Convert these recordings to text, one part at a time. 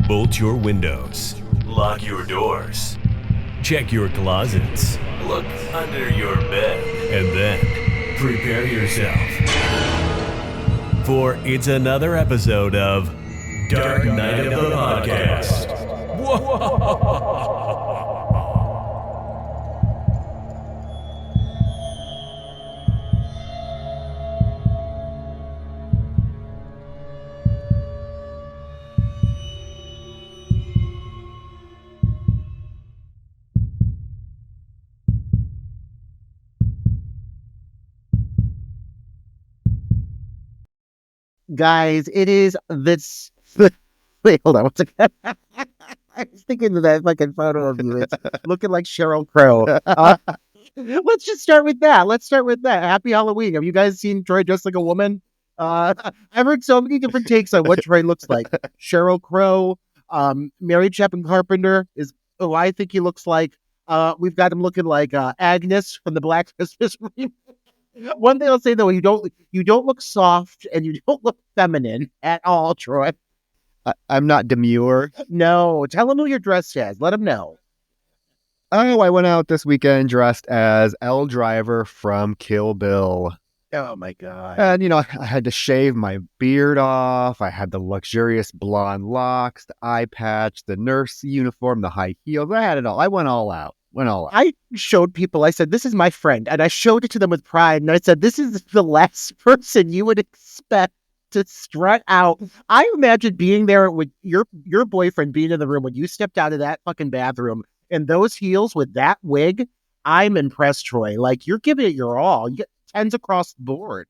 Bolt your windows. Lock your doors. Check your closets. Look under your bed. And then prepare yourself. For it's another episode of Dark Knight of the Podcast. Guys, it is this. Wait, hold on. What's it? I was thinking of that fucking photo of you. It's looking like Sheryl Crow. Let's just start with that. Happy Halloween. Have you guys seen Troy dressed like a woman? I've heard so many different takes on what Troy looks like. Sheryl Crow, Mary Chapin Carpenter is who I think he looks like. We've got him looking like Agnes from the Black Christmas remake. One thing I'll say though, you don't look soft and you don't look feminine at all, Troy. I'm not demure. No, tell him who you're dressed as. Let him know. Oh, I went out this weekend dressed as Elle Driver from Kill Bill. Oh my God. And, I had to shave my beard off. I had the luxurious blonde locks, the eye patch, the nurse uniform, the high heels. I had it all. I went all out. I showed people, I said, this is my friend. And I showed it to them with pride. And I said, this is the last person you would expect to strut out. I imagine being there with your boyfriend being in the room when you stepped out of that fucking bathroom and those heels with that wig. I'm impressed, Troy. Like, you're giving it your all. You get tens across the board.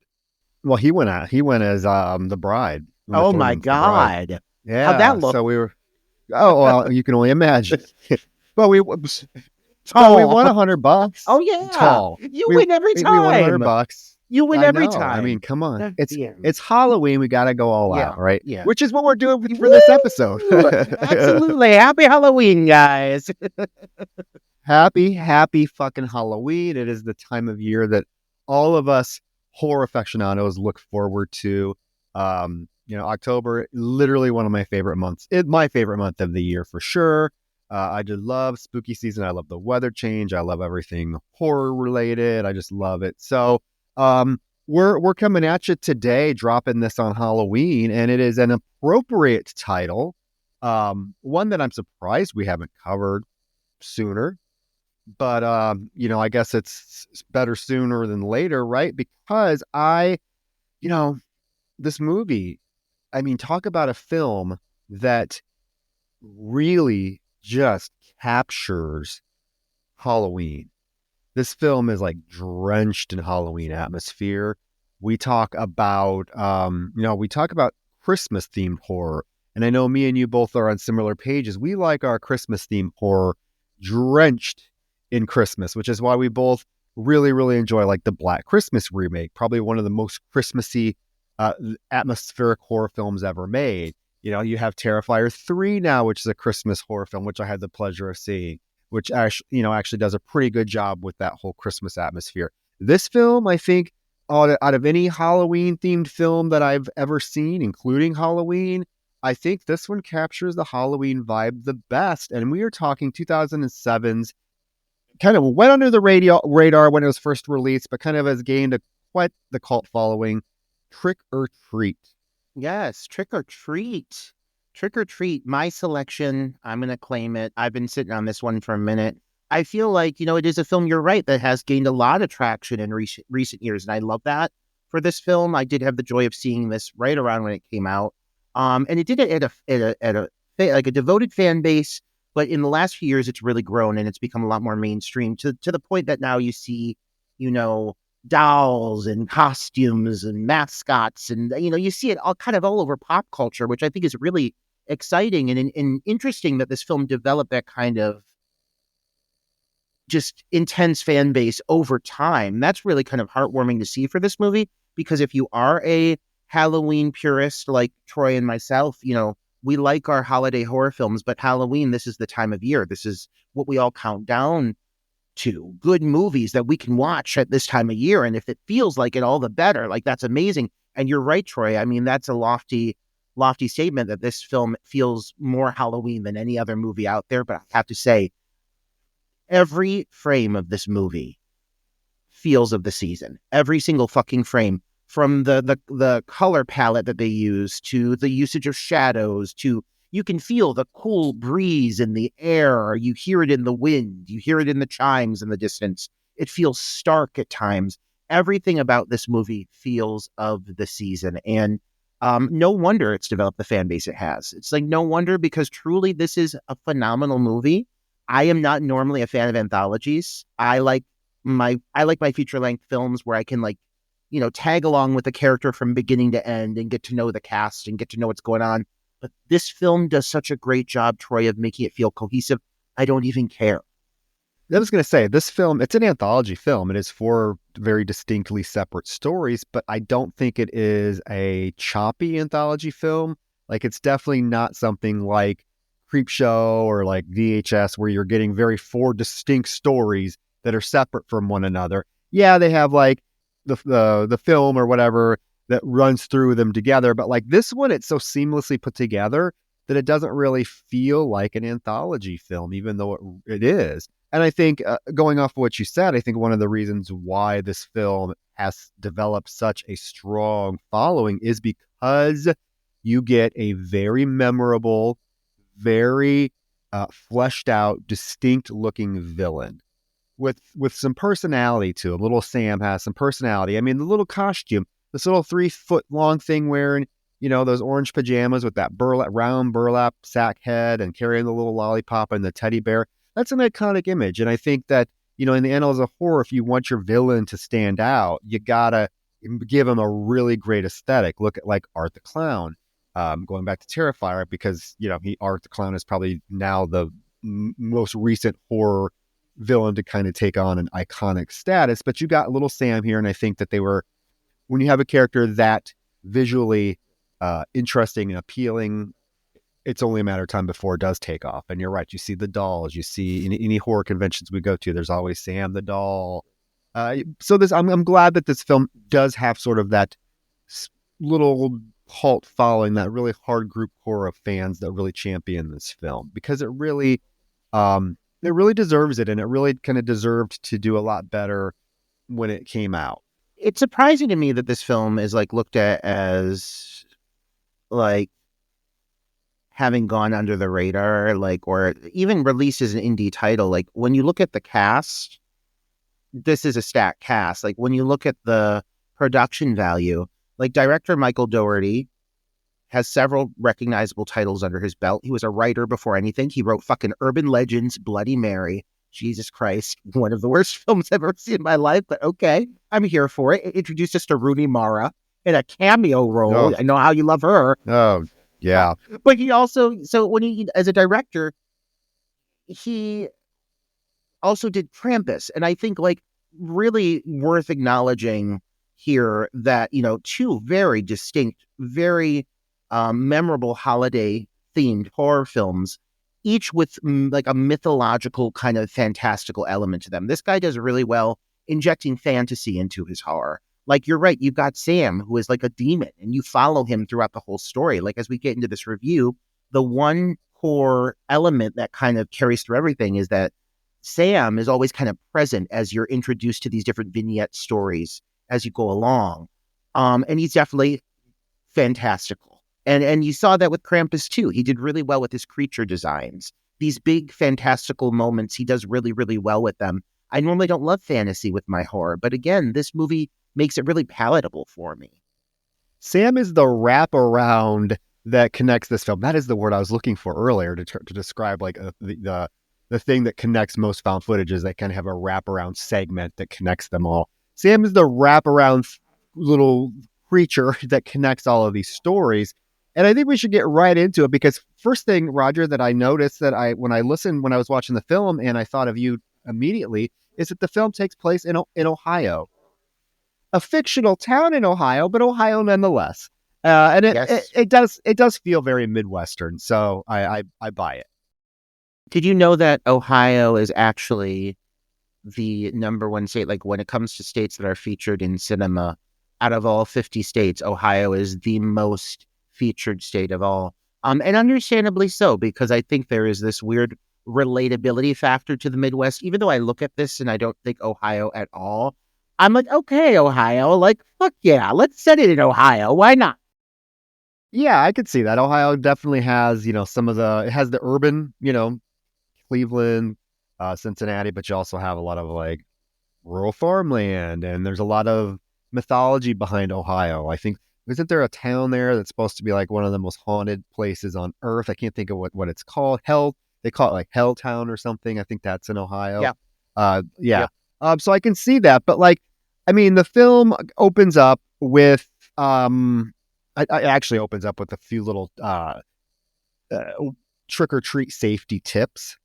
Well, he went as the bride. Oh my God. Yeah. How'd that look? So we were, you can only imagine. But we won $100. Oh yeah. Tall. You win every time. We won $100. You win every time. I mean, come on. Yeah. It's Halloween. We got to go all out, right? Yeah. Which is what we're doing for this episode. Absolutely. Happy Halloween, guys. Happy fucking Halloween. It is the time of year that all of us horror aficionados look forward to. October, literally one of my favorite months. My favorite month of the year for sure. I just love spooky season. I love the weather change. I love everything horror related. I just love it. So we're coming at you today, dropping this on Halloween, and it is an appropriate title. One that I'm surprised we haven't covered sooner. But I guess it's better sooner than later, right? Because this movie, I mean, talk about a film that really just captures Halloween. This film is like drenched in Halloween atmosphere. We talk about, Christmas themed horror. And I know me and you both are on similar pages. We like our Christmas themed horror drenched in Christmas, which is why we both really, really enjoy like the Black Christmas remake, probably one of the most Christmassy atmospheric horror films ever made. You have Terrifier 3 now, which is a Christmas horror film, which I had the pleasure of seeing, which actually does a pretty good job with that whole Christmas atmosphere. This film, I think, out of any Halloween themed film that I've ever seen, including Halloween, I think this one captures the Halloween vibe the best. And we are talking 2007's, kind of went under the radar when it was first released, but kind of has gained quite the cult following, Trick or Treat. Yes, Trick or Treat. Trick or Treat, my selection. I'm going to claim it. I've been sitting on this one for a minute. I feel like, it is a film, you're right, that has gained a lot of traction in recent years. And I love that for this film. I did have the joy of seeing this right around when it came out. And it did it at a devoted fan base. But in the last few years, it's really grown and it's become a lot more mainstream to the point that now you see, dolls and costumes and mascots. And, you see it all over pop culture, which I think is really exciting and interesting that this film developed that kind of just intense fan base over time. That's really kind of heartwarming to see for this movie, because if you are a Halloween purist like Troy and myself, we like our holiday horror films, but Halloween, this is the time of year. This is what we all count down to, good movies that we can watch at this time of year. And if it feels like it, all the better. Like, that's amazing. And you're right, Troy. I mean, that's a lofty lofty statement that this film feels more Halloween than any other movie out there, but I have to say, every frame of this movie feels of the season. Every single fucking frame, from the color palette that they use to the usage of shadows to you can feel the cool breeze in the air. You hear it in the wind. You hear it in the chimes in the distance. It feels stark at times. Everything about this movie feels of the season. And no wonder it's developed the fan base it has. It's like no wonder, because truly this is a phenomenal movie. I am not normally a fan of anthologies. I like my feature length films where I can tag along with the character from beginning to end and get to know the cast and get to know what's going on. But this film does such a great job, Troy, of making it feel cohesive. I don't even care. I was going to say, this film, it's an anthology film. It is 4 very distinctly separate stories, but I don't think it is a choppy anthology film. Like, it's definitely not something like Creepshow or like VHS, where you're getting 4 distinct stories that are separate from one another. Yeah, they have like the film or whatever that runs through them together, but like this one, it's so seamlessly put together that it doesn't really feel like an anthology film, even though it is. And I think, going off of what you said, I think one of the reasons why this film has developed such a strong following is because you get a very memorable, very fleshed out, distinct looking villain with some personality to him. Little Sam has some personality. I mean, the little costume, this little 3-foot long thing wearing, those orange pajamas with that round burlap sack head and carrying the little lollipop and the teddy bear. That's an iconic image. And I think that, in the annals of horror, if you want your villain to stand out, you gotta give him a really great aesthetic. Look at like Art the Clown, going back to Terrifier, because, Art the Clown is probably now the most recent horror villain to kind of take on an iconic status. But you got Little Sam here. And I think that when you have a character that visually interesting and appealing, it's only a matter of time before it does take off. And you're right. You see the dolls. You see in any horror conventions we go to, there's always Sam the doll. So I'm glad that this film does have sort of that little cult following, that really hard group core of fans that really champion this film, because it really deserves it. And it really kind of deserved to do a lot better when it came out. It's surprising to me that this film is like looked at as like having gone under the radar, like, or even released as an indie title. Like, when you look at the cast, this is a stacked cast. Like, when you look at the production value, like, director Michael Dougherty has several recognizable titles under his belt. He was a writer before anything. He wrote fucking Urban Legends, Bloody Mary. Jesus Christ, one of the worst films I've ever seen in my life, but okay, I'm here for it. It introduced us to Rooney Mara in a cameo role. Oh. I know how you love her. Oh, yeah. But he also, so when he, as a director, he also did Krampus. And I think, like, really worth acknowledging here that, 2 very distinct, very memorable holiday themed horror films, each with like a mythological kind of fantastical element to them. This guy does really well injecting fantasy into his horror. Like, you're right, you've got Sam, who is like a demon, and you follow him throughout the whole story. Like, as we get into this review, the one core element that kind of carries through everything is that Sam is always kind of present as you're introduced to these different vignette stories as you go along. And he's definitely fantastical. And you saw that with Krampus too. He did really well with his creature designs. These big fantastical moments, he does really, really well with them. I normally don't love fantasy with my horror, but again, this movie makes it really palatable for me. Sam is the wraparound that connects this film. That is the word I was looking for earlier to describe like the thing that connects most found footage, is they kind of have a wraparound segment that connects them all. Sam is the wraparound little creature that connects all of these stories. And I think we should get right into it, because first thing, Roger, that I noticed that when I was watching the film and I thought of you immediately, is that the film takes place in Ohio, a fictional town in Ohio, but Ohio nonetheless. And it does feel very Midwestern. So I buy it. Did you know that Ohio is actually the number one state? Like, when it comes to states that are featured in cinema, out of all 50 states, Ohio is the most featured state of all. And understandably so, because I think there is this weird relatability factor to the Midwest. Even though I look at this and I don't think Ohio at all, I'm like, okay, Ohio, like, fuck yeah, let's set it in Ohio. Why not? Yeah, I could see that. Ohio definitely has, it has the urban, Cleveland, Cincinnati, but you also have a lot of like rural farmland, and there's a lot of mythology behind Ohio. I think, isn't there a town there that's supposed to be like one of the most haunted places on earth? I can't think of what it's called. They call it like Helltown or something. I think that's in Ohio. Yeah. Yeah. Yep. So I can see that, but like, I mean, the film opens up with, it actually opens up with a few little trick or treat safety tips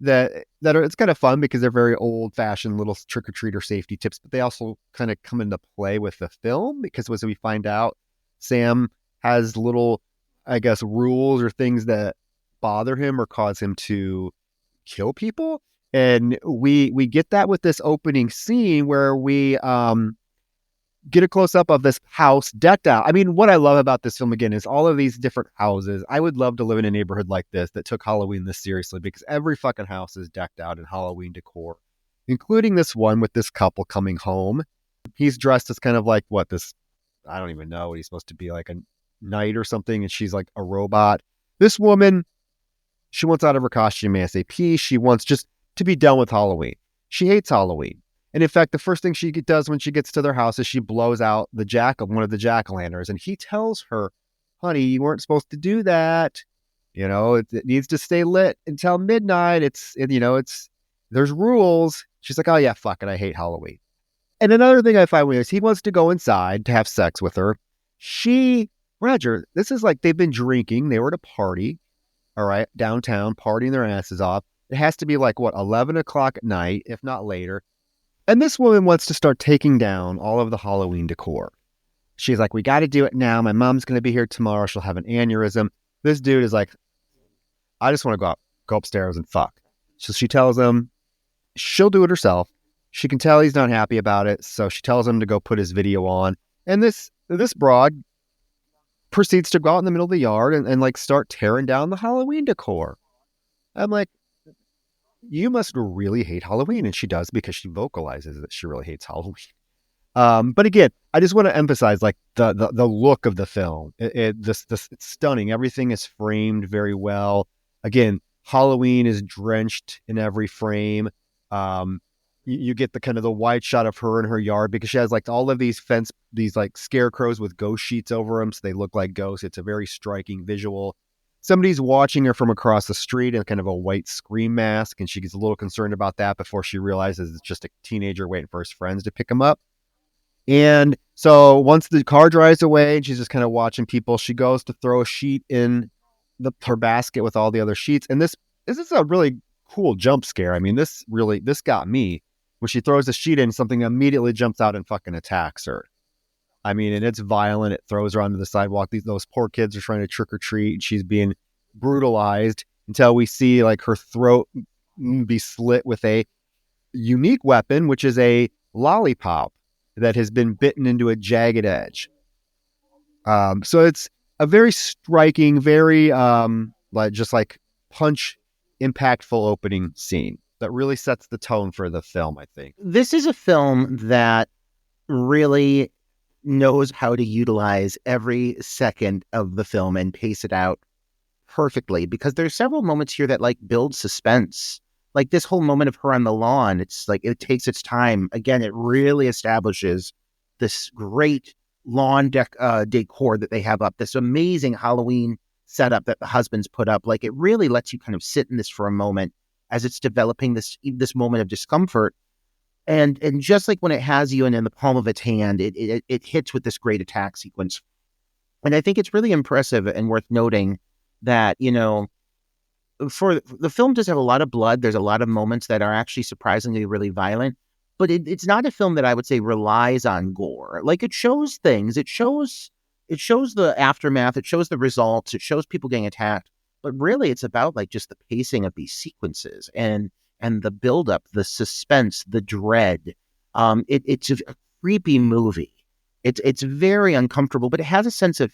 that are, it's kind of fun because they're very old fashioned little trick or treater safety tips, but they also kind of come into play with the film because as we find out, Sam has little, I guess, rules or things that bother him or cause him to kill people. And we get that with this opening scene where we get a close up of this house decked out. I mean, what I love about this film again is all of these different houses. I would love to live in a neighborhood like this that took Halloween this seriously, because every fucking house is decked out in Halloween decor, including this one with this couple coming home. He's dressed as kind of like I don't even know what he's supposed to be, like a knight or something, and she's like a robot. This woman, she wants out of her costume ASAP. She wants just to be done with Halloween. She hates Halloween. And in fact, the first thing she does when she gets to their house is she blows out one of the jack-o'-lanterns. And he tells her, honey, you weren't supposed to do that. It needs to stay lit until midnight. There's rules. She's like, oh yeah, fuck it. I hate Halloween. And another thing I find weird is he wants to go inside to have sex with her. Roger, this is like they've been drinking. They were at a party, all right, downtown, partying their asses off. It has to be like, 11 o'clock at night, if not later. And this woman wants to start taking down all of the Halloween decor. She's like, we got to do it now. My mom's going to be here tomorrow. She'll have an aneurysm. This dude is like, I just want to go upstairs and fuck. So she tells him she'll do it herself. She can tell he's not happy about it. So she tells him to go put his video on. And this broad proceeds to go out in the middle of the yard and like start tearing down the Halloween decor. I'm like, you must really hate Halloween. And she does, because she vocalizes that she really hates Halloween. But again, I just want to emphasize like the look of the film. It's stunning. Everything is framed very well. Again, Halloween is drenched in every frame. You get the kind of the wide shot of her in her yard, because she has like all of these like scarecrows with ghost sheets over them. So they look like ghosts. It's a very striking visual. Somebody's watching her from across the street in kind of a white scream mask, and she gets a little concerned about that before she realizes it's just a teenager waiting for his friends to pick him up. And so once the car drives away and she's just kind of watching people, she goes to throw a sheet in her basket with all the other sheets. And this is a really cool jump scare. I mean, this got me. When she throws the sheet in, something immediately jumps out and fucking attacks her. I mean, and it's violent. It throws her onto the sidewalk. Those poor kids are trying to trick or treat. She's being brutalized until we see like her throat be slit with a unique weapon, which is a lollipop that has been bitten into a jagged edge. So it's a very striking, very like punch impactful opening scene that really sets the tone for the film, I think. This is a film that really knows how to utilize every second of the film and pace it out perfectly, because there's several moments here that like build suspense. Like this whole moment of her on the lawn, it's like it takes its time. Again, it really establishes this great lawn decor that they have up, this amazing Halloween setup that the husbands put up. Like it really lets you kind of sit in this for a moment as it's developing this moment of discomfort. And just like when it has you in the palm of its hand, it hits with this great attack sequence. And I think it's really impressive and worth noting that, for the film does have a lot of blood. There's a lot of moments that are actually surprisingly really violent, but it's not a film that I would say relies on gore. Like it shows things. It shows the aftermath. It shows the results. It shows people getting attacked. But really, it's about like just the pacing of these sequences and the buildup, the suspense, the dread. It's a creepy movie. It's very uncomfortable, but it has a sense of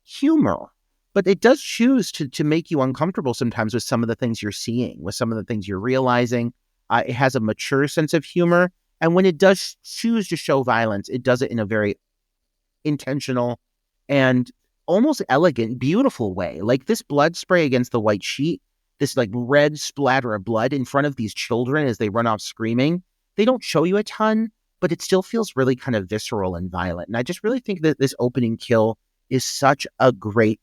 humor, but it does choose to make you uncomfortable sometimes with some of the things you're seeing, with some of the things you're realizing. It has a mature sense of humor. And when it does choose to show violence, it does it in a very intentional and almost elegant, beautiful way. Like this blood spray against the white sheet, this like red splatter of blood in front of these children as they run off screaming. They don't show you a ton, but it still feels really kind of visceral and violent. And I just really think that this opening kill is such a great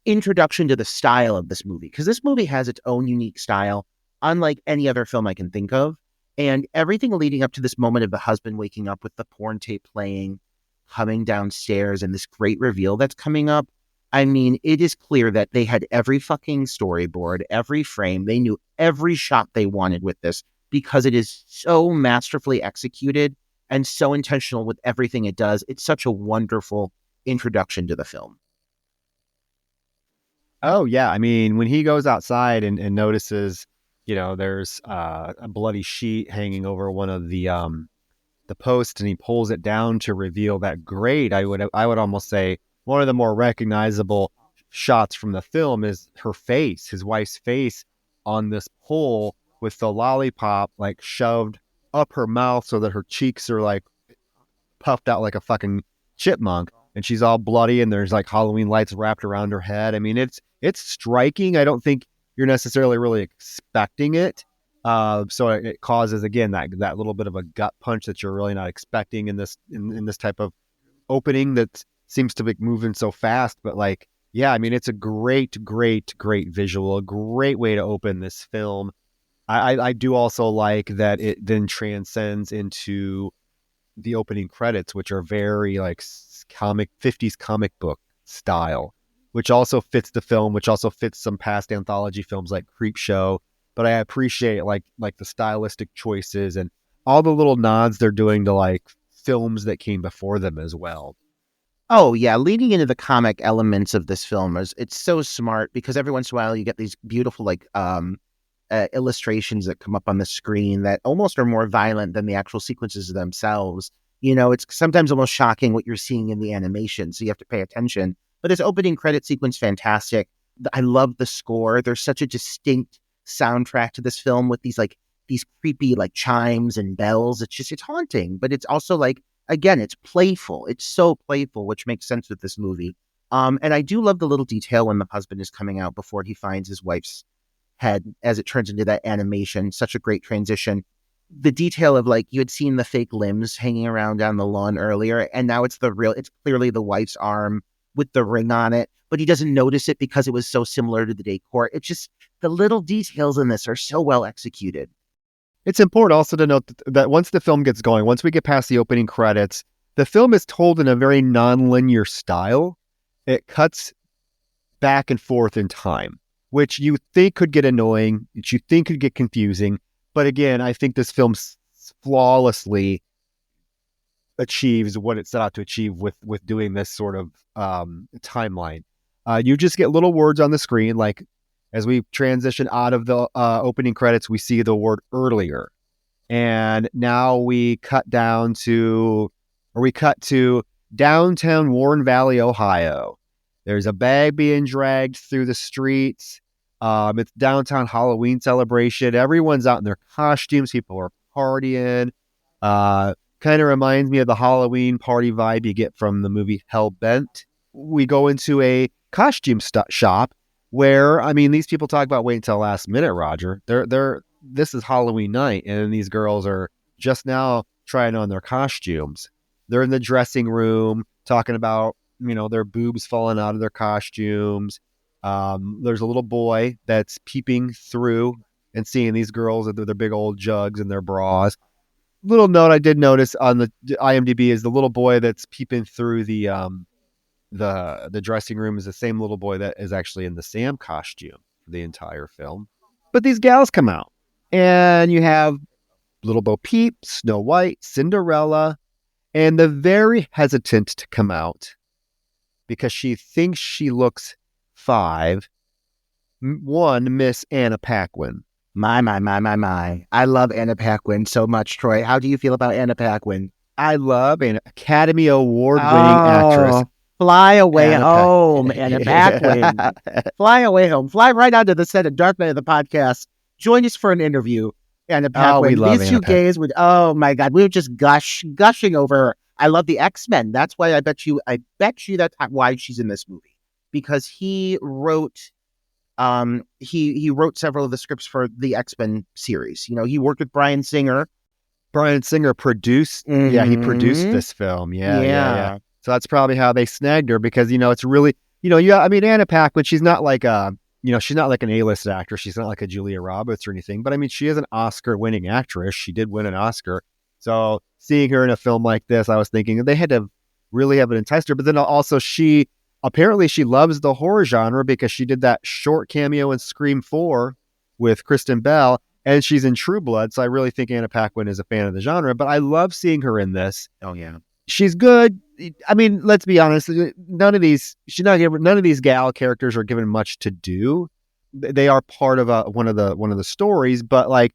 introduction to the style of this movie, because this movie has its own unique style, unlike any other film I can think of. And everything leading up to this moment of the husband waking up with the porn tape playing, coming downstairs, and this great reveal that's coming up. I mean, it is clear that they had every fucking storyboard, every frame. They knew every shot they wanted with this because it is so masterfully executed and so intentional with everything it does. It's such a wonderful introduction to the film. Oh, yeah. I mean, when he goes outside and notices, there's a bloody sheet hanging over one of the posts, and he pulls it down to reveal that great, I would almost say, one of the more recognizable shots from the film is her face, his wife's face on this pole with the lollipop like shoved up her mouth so that her cheeks are like puffed out like a fucking chipmunk, and she's all bloody, and there's like Halloween lights wrapped around her head. I mean, it's striking. I don't think you're necessarily really expecting it. So it causes, again, that little bit of a gut punch that you're really not expecting in this type of opening that seems to be moving so fast. But like, yeah, I mean, it's a great visual, a great way to open this film. I do also like that it then transcends into the opening credits, which are very like 50s comic book style, which also fits the film, which also fits some past anthology films like Creepshow. But I appreciate like the stylistic choices and all the little nods they're doing to like films that came before them as well. Oh yeah, leading into the comic elements of this film it's so smart, because every once in a while you get these beautiful like illustrations that come up on the screen that almost are more violent than the actual sequences themselves. It's sometimes almost shocking what you're seeing in the animation, so you have to pay attention. But this opening credit sequence, fantastic. I love the score. There's such a distinct soundtrack to this film with these creepy like chimes and bells. It's haunting, but it's also like, again, it's playful. It's so playful, which makes sense with this movie. And I do love the little detail when the husband is coming out before he finds his wife's head, as it turns into that animation. Such a great transition. The detail of like, you had seen the fake limbs hanging around down the lawn earlier, and now it's clearly the wife's arm with the ring on it, but he doesn't notice it because it was so similar to the decor. It's just, the little details in this are so well executed. It's important also to note that once the film gets going, once we get past the opening credits, the film is told in a very non-linear style. It cuts back and forth in time, which you think could get annoying, which you think could get confusing. But again, I think this film flawlessly achieves what it set out to achieve with doing this sort of timeline. You just get little words on the screen, like as we transition out of the opening credits, we see the word earlier. And now we cut to downtown Warren Valley, Ohio. There's a bag being dragged through the streets. It's downtown Halloween celebration. Everyone's out in their costumes. People are partying. Kind of reminds me of the Halloween party vibe you get from the movie Hellbent. We go into a costume shop where, I mean, these people talk about waiting until last minute, Roger. This is Halloween night, and these girls are just now trying on their costumes. They're in the dressing room talking about, their boobs falling out of their costumes. There's a little boy that's peeping through and seeing these girls with their big old jugs and their bras. Little note I did notice on the IMDb is the little boy that's peeping through the dressing room is the same little boy that is actually in the Sam costume for the entire film. But these gals come out, and you have Little Bo Peep, Snow White, Cinderella, and the very hesitant to come out because she thinks she looks 5. One, Miss Anna Paquin. My. I love Anna Paquin so much, Troy. How do you feel about Anna Paquin? I love an Academy Award-winning actress. Fly away Anna home, Anna Paquin. Fly away home. Fly right onto the set of Dark Knight of the podcast. Join us for an interview, Anna Paquin. we love These Anna two gays would, oh my God, we were just gushing over her. I love the X-Men. That's why I bet you that's why she's in this movie. Because he wrote he wrote several of the scripts for the X-Men series. You know, he worked with Bryan Singer. Bryan Singer produced, he produced this film. Yeah. So that's probably how they snagged her because, it's really, I mean, Anna Paquin, she's not like she's not like an A-list actor. She's not like a Julia Roberts or anything, but I mean, she is an Oscar-winning actress. She did win an Oscar. So seeing her in a film like this, I was thinking they had to really have enticed her. But then also apparently she loves the horror genre because she did that short cameo in Scream 4 with Kristen Bell, and she's in True Blood. So I really think Anna Paquin is a fan of the genre, but I love seeing her in this. Oh yeah. She's good. I mean, let's be honest. None of these gal characters are given much to do. They are part of one of the stories, but like,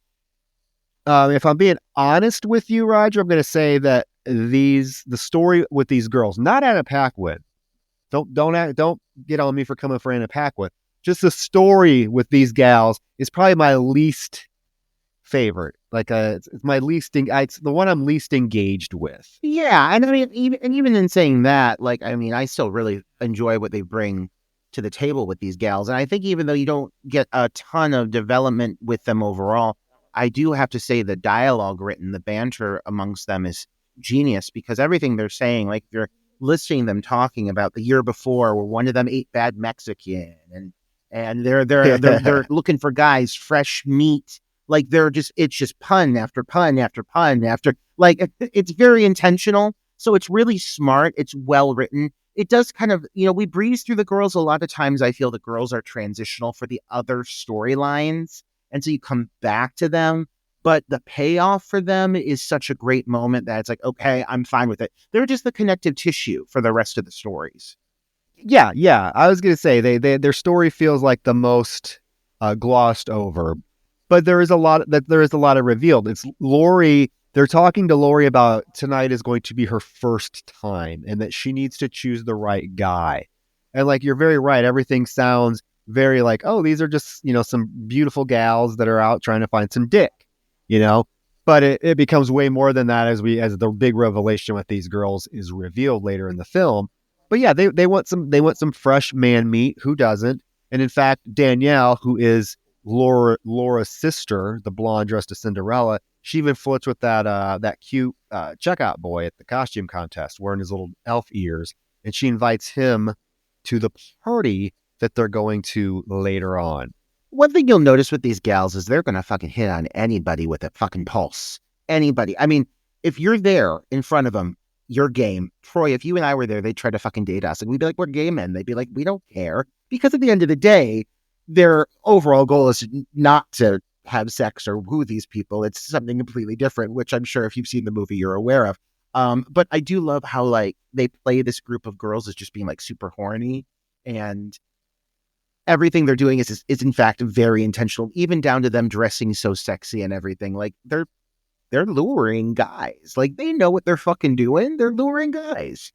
if I'm being honest with you, Roger, I'm going to say that the story with these girls, not Anna Paquin. Don't get on me for coming for Anna Paquin. Just the story with these gals is probably my least favorite. Like it's my least. It's the one I'm least engaged with. Yeah, and I mean, even in saying that, like, I mean, I still really enjoy what they bring to the table with these gals, and I think even though you don't get a ton of development with them overall, I do have to say the dialogue written, the banter amongst them is genius because everything they're saying, like you're listening to them talking about the year before, where one of them ate bad Mexican, and they're looking for guys, fresh meat. Like it's just pun after pun after pun after, like, it's very intentional. So it's really smart. It's well written. It does kind of, we breeze through the girls. A lot of times I feel the girls are transitional for the other storylines. And so you come back to them, but the payoff for them is such a great moment that it's like, okay, I'm fine with it. They're just the connective tissue for the rest of the stories. Yeah. I was going to say their story feels like the most glossed over. But there is a lot of revealed. It's Laurie. They're talking to Laurie about tonight is going to be her first time and that she needs to choose the right guy. And like, you're very right. Everything sounds very like, oh, these are just, some beautiful gals that are out trying to find some dick, but it becomes way more than that as the big revelation with these girls is revealed later in the film. But yeah, they want some fresh man meat. Who doesn't? And in fact, Danielle, who is Laura's sister, the blonde dressed as Cinderella, she even flirts with that cute checkout boy at the costume contest wearing his little elf ears, and she invites him to the party that they're going to later on. One thing you'll notice with these gals is they're gonna fucking hit on anybody with a fucking pulse. Anybody. I mean, if you're there in front of them, you're game. Troy, if you and I were there, they'd try to fucking date us, and we'd be like, we're gay men. They'd be like, we don't care, because at the end of the day, their overall goal is not to have sex or woo these people. It's something completely different, which I'm sure if you've seen the movie, you're aware of. But I do love how, like, they play this group of girls as just being, like, super horny, and everything they're doing is in fact very intentional, even down to them dressing so sexy and everything. Like, they're luring guys. Like, they know what they're fucking doing. They're luring guys.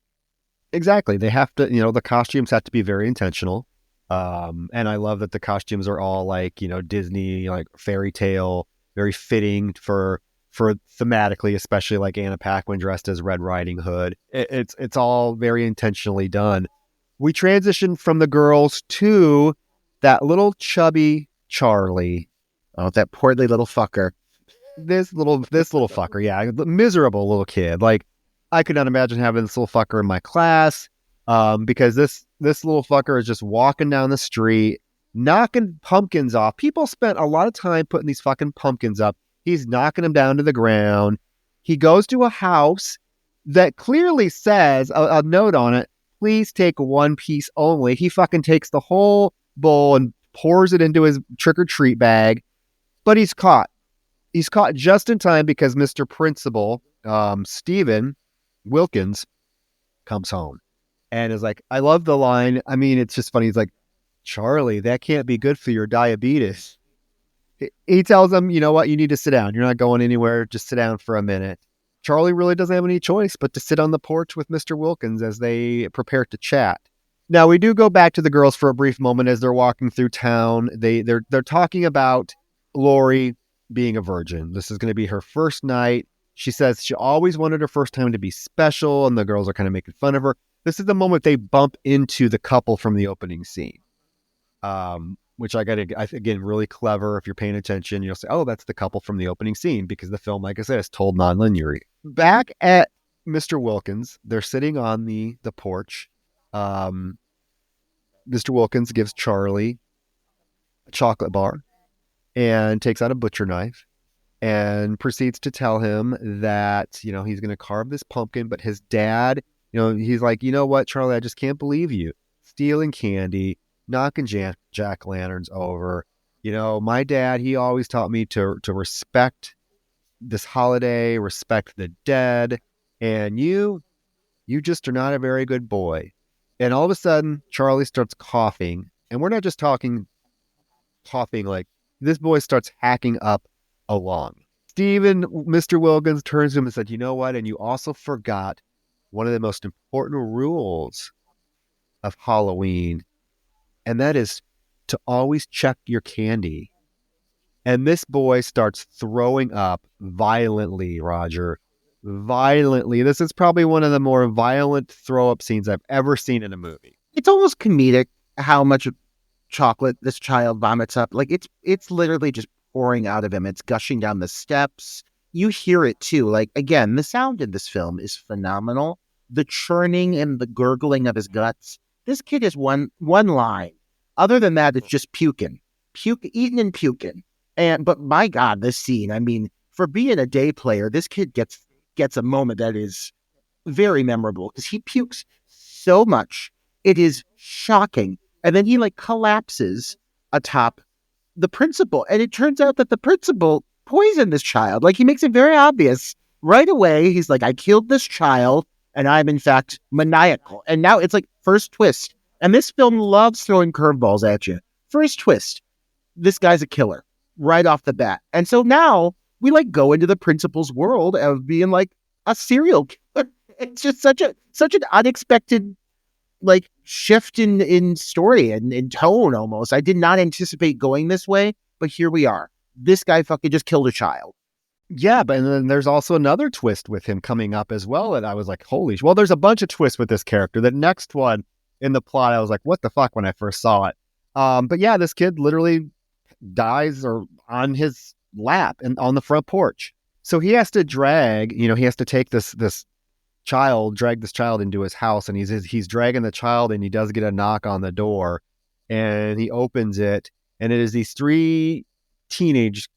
Exactly. They have to, the costumes have to be very intentional. And I love that the costumes are all like, Disney, like fairy tale, very fitting for thematically, especially like Anna Paquin dressed as Red Riding Hood. It's all very intentionally done. We transition from the girls to that little chubby Charlie. Oh, that portly little fucker. This little fucker. Yeah. Miserable little kid. Like, I could not imagine having this little fucker in my class. Because this little fucker is just walking down the street, knocking pumpkins off. People spent a lot of time putting these fucking pumpkins up. He's knocking them down to the ground. He goes to a house that clearly says a note on it, please take one piece only. He fucking takes the whole bowl and pours it into his trick-or-treat bag, but he's caught. He's caught just in time because Mr. Principal, Stephen Wilkins, comes home. And is like, I love the line. I mean, it's just funny. He's like, Charlie, that can't be good for your diabetes. He tells him, you know what? You need to sit down. You're not going anywhere. Just sit down for a minute. Charlie really doesn't have any choice but to sit on the porch with Mr. Wilkins as they prepare to chat. Now, we do go back to the girls for a brief moment as they're walking through town. They're talking about Lori being a virgin. This is going to be her first night. She says she always wanted her first time to be special, and the girls are kind of making fun of her. This is the moment they bump into the couple from the opening scene, which again, really clever. If you're paying attention, you'll say, oh, that's the couple from the opening scene, because the film, like I said, is told non-linearly. Back at Mr. Wilkins, they're sitting on the porch. Mr. Wilkins gives Charlie a chocolate bar and takes out a butcher knife and proceeds to tell him that, he's going to carve this pumpkin, but his dad, he's like, you know what, Charlie, I just can't believe you stealing candy, knocking jack-o'-lanterns over. My dad, he always taught me to respect this holiday, respect the dead, and you just are not a very good boy. And all of a sudden, Charlie starts coughing, and we're not just talking coughing, like this boy starts hacking up a lung. Mr. Wilkins turns to him and said, you know what? And you also forgot one of the most important rules of Halloween, and that is to always check your candy. And this boy starts throwing up violently, Roger. Violently. This is probably one of the more violent throw-up scenes I've ever seen in a movie. It's almost comedic how much chocolate this child vomits up. Like it's literally just pouring out of him. It's gushing down the steps. You hear it too. Like, again, the sound in this film is phenomenal. The churning and the gurgling of his guts. This kid is one line. Other than that, it's just puking, eating and puking. But my God, this scene, I mean, for being a day player, this kid gets a moment that is very memorable because he pukes so much. It is shocking. And then he collapses atop the principal. And it turns out that the principal poisoned this child. He makes it very obvious right away. He's like, I killed this child and I'm in fact maniacal. And now it's first twist. And this film loves throwing curveballs at you. First twist. This guy's a killer right off the bat. And so now we go into the principal's world of being a serial killer. It's just such an unexpected shift in story and in tone almost. I did not anticipate going this way, but here we are. This guy fucking just killed a child. Yeah, but then there's also another twist with him coming up as well. And I was like, holy well, there's a bunch of twists with this character. The next one in the plot, I was like, what the fuck when I first saw it. But yeah, this kid literally dies or on his lap and on the front porch. So he has to take this child into his house, and he's dragging the child, and he does get a knock on the door, and he opens it, and it is these three kids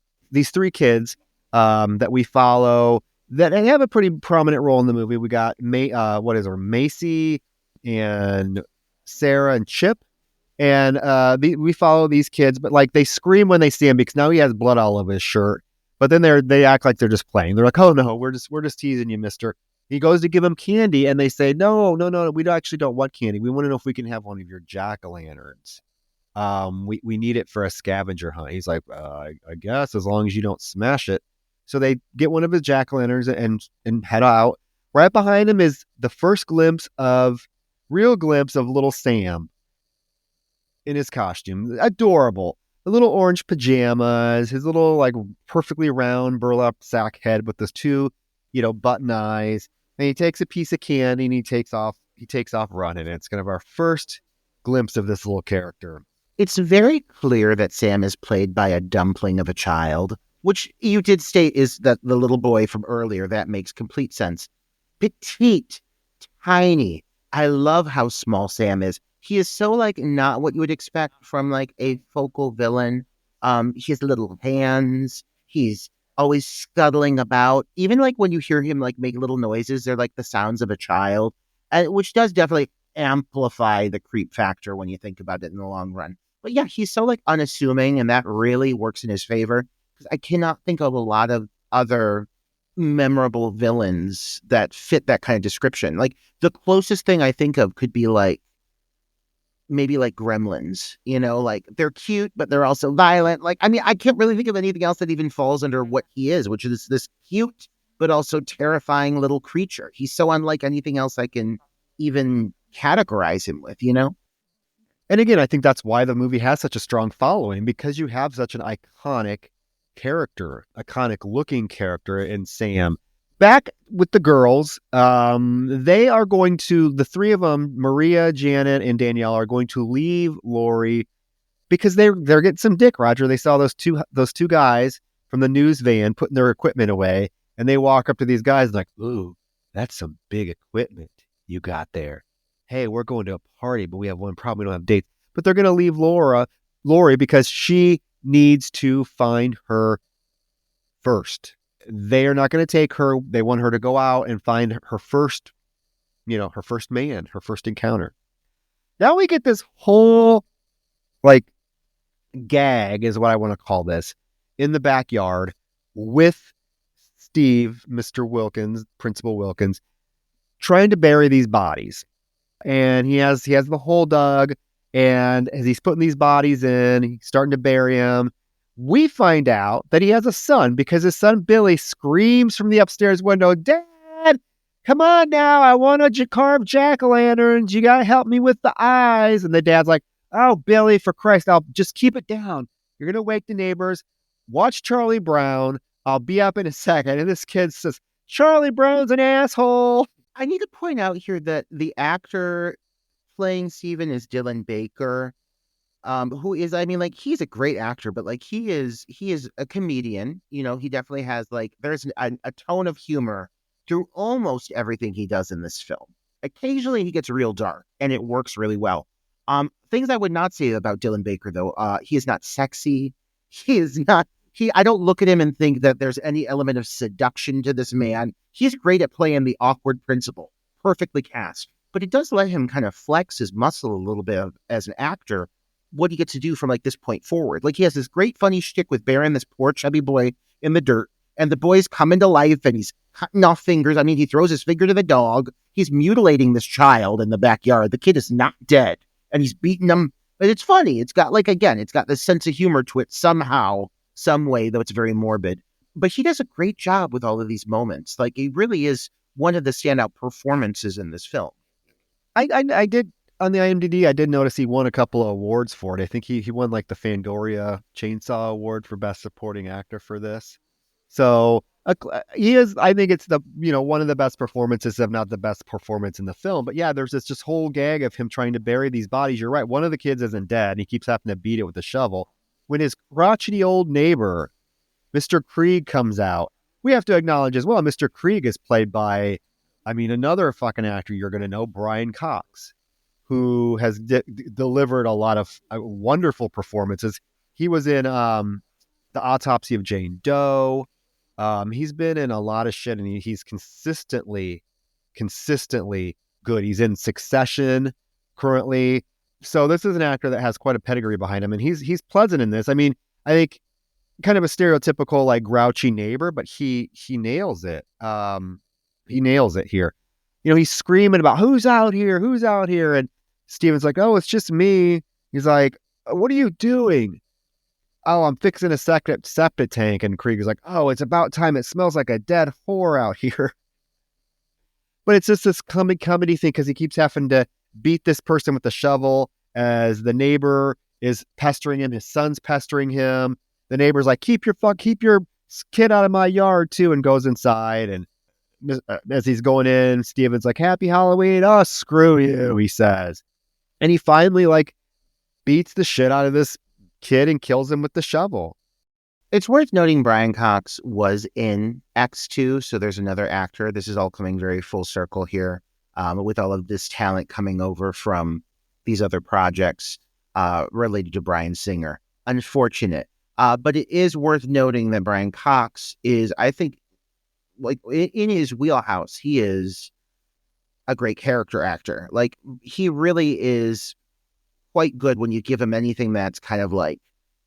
that we follow that have a pretty prominent role in the movie. We got Macy and Sarah and Chip. And we follow these kids, but they scream when they see him because now he has blood all over his shirt. But then they act like they're just playing. They're like, "Oh no, we're just teasing you, mister." He goes to give him candy, and they say, "No, we actually don't want candy. We want to know if we can have one of your jack-o'-lanterns. We need it for a scavenger hunt." He's like, "I guess as long as you don't smash it." So they get one of his jack-o'-lanterns and head out. Right behind him is the first real glimpse of little Sam in his costume. Adorable. The little orange pajamas, his little perfectly round burlap sack head with those two, button eyes. And he takes a piece of candy and he takes off running. It's kind of our first glimpse of this little character. It's very clear that Sam is played by a dumpling of a child, which you did state is that the little boy from earlier. That makes complete sense. Petite, tiny. I love how small Sam is. He is so not what you would expect from a focal villain. He has little hands. He's always scuttling about. Even when you hear him make little noises, they're the sounds of a child, which does definitely amplify the creep factor when you think about it in the long run. But yeah, he's so unassuming, and that really works in his favor. Because I cannot think of a lot of other memorable villains that fit that kind of description. The closest thing I think of could be maybe Gremlins, they're cute, but they're also violent. I can't really think of anything else that even falls under what he is, which is this cute, but also terrifying little creature. He's so unlike anything else I can even categorize him with, And again, I think that's why the movie has such a strong following, because you have such an iconic character, iconic looking character in Sam. Back with the girls, they are going to, the three of them, Maria, Janet, and Danielle, are going to leave Laurie because they're getting some dick, Roger. They saw those two guys from the news van putting their equipment away, and they walk up to these guys and like, ooh, that's some big equipment you got there. Hey, we're going to a party, but we have one problem. We don't have dates. But they're going to leave Laurie, because she needs to find her first. They are not going to take her. They want her to go out and find her first, her first man, her first encounter. Now we get this whole, gag is what I want to call this, in the backyard with Steve, Mr. Wilkins, Principal Wilkins, trying to bury these bodies. And he has the hole dug, and as he's putting these bodies in, he's starting to bury them. We find out that he has a son, because his son Billy screams from the upstairs window, "Dad, come on now, I want to carve jack-o'-lanterns. You got to help me with the eyes." And the dad's like, "Oh, Billy, for Christ, I'll just keep it down. You're going to wake the neighbors. Watch Charlie Brown. I'll be up in a second." And this kid says, "Charlie Brown's an asshole." I need to point out here that the actor playing Steven is Dylan Baker, who is, he's a great actor, but he is a comedian. He definitely has there's a tone of humor through almost everything he does in this film. Occasionally he gets real dark, and it works really well. Things I would not say about Dylan Baker, though, he is not sexy. He is not. I don't look at him and think that there's any element of seduction to this man. He's great at playing the awkward principal, perfectly cast. But it does let him kind of flex his muscle a little bit as an actor, what he gets to do from this point forward. He has this great funny shtick with burying this poor chubby boy in the dirt, and the boy's coming to life, and he's cutting off fingers. He throws his finger to the dog. He's mutilating this child in the backyard. The kid is not dead, and he's beating him. But it's funny. It's got it's got this sense of humor to it somehow, some way, though it's very morbid. But he does a great job with all of these moments. He really is one of the standout performances in this film. I did, on the IMDb, I did notice he won a couple of awards for it. I think he won the Fangoria Chainsaw Award for Best Supporting Actor for this. So he is, I think it's the, one of the best performances, if not the best performance in the film. But yeah, there's this just whole gag of him trying to bury these bodies. You're right. One of the kids isn't dead, and he keeps having to beat it with a shovel. When his crotchety old neighbor, Mr. Krieg, comes out, we have to acknowledge as well, Mr. Krieg is played by, another fucking actor you're going to know, Brian Cox, who has delivered a lot of wonderful performances. He was in The Autopsy of Jane Doe. He's been in a lot of shit, and he's consistently good. He's in Succession currently. So this is an actor that has quite a pedigree behind him, and he's pleasant in this. I think kind of a stereotypical grouchy neighbor, but he nails it. He nails it here. He's screaming about who's out here, and Steven's like, "Oh, it's just me." He's like, "What are you doing?" "Oh, I'm fixing a septic tank." And Krieg is like, "Oh, it's about time. It smells like a dead whore out here." But it's just this comedy thing, because he keeps having to beat this person with the shovel as the neighbor is pestering him. His son's pestering him. The neighbor's like, keep your kid out of my yard too, and goes inside. And as he's going in, Steven's like, "Happy Halloween." "Oh, screw you," he says. And he finally beats the shit out of this kid and kills him with the shovel. It's worth noting Brian Cox was in X2, so there's another actor. This is all coming very full circle here, with all of this talent coming over from these other projects related to Bryan Singer. Unfortunate. But it is worth noting that Brian Cox is, I think, in his wheelhouse, he is a great character actor. He really is quite good when you give him anything that's kind of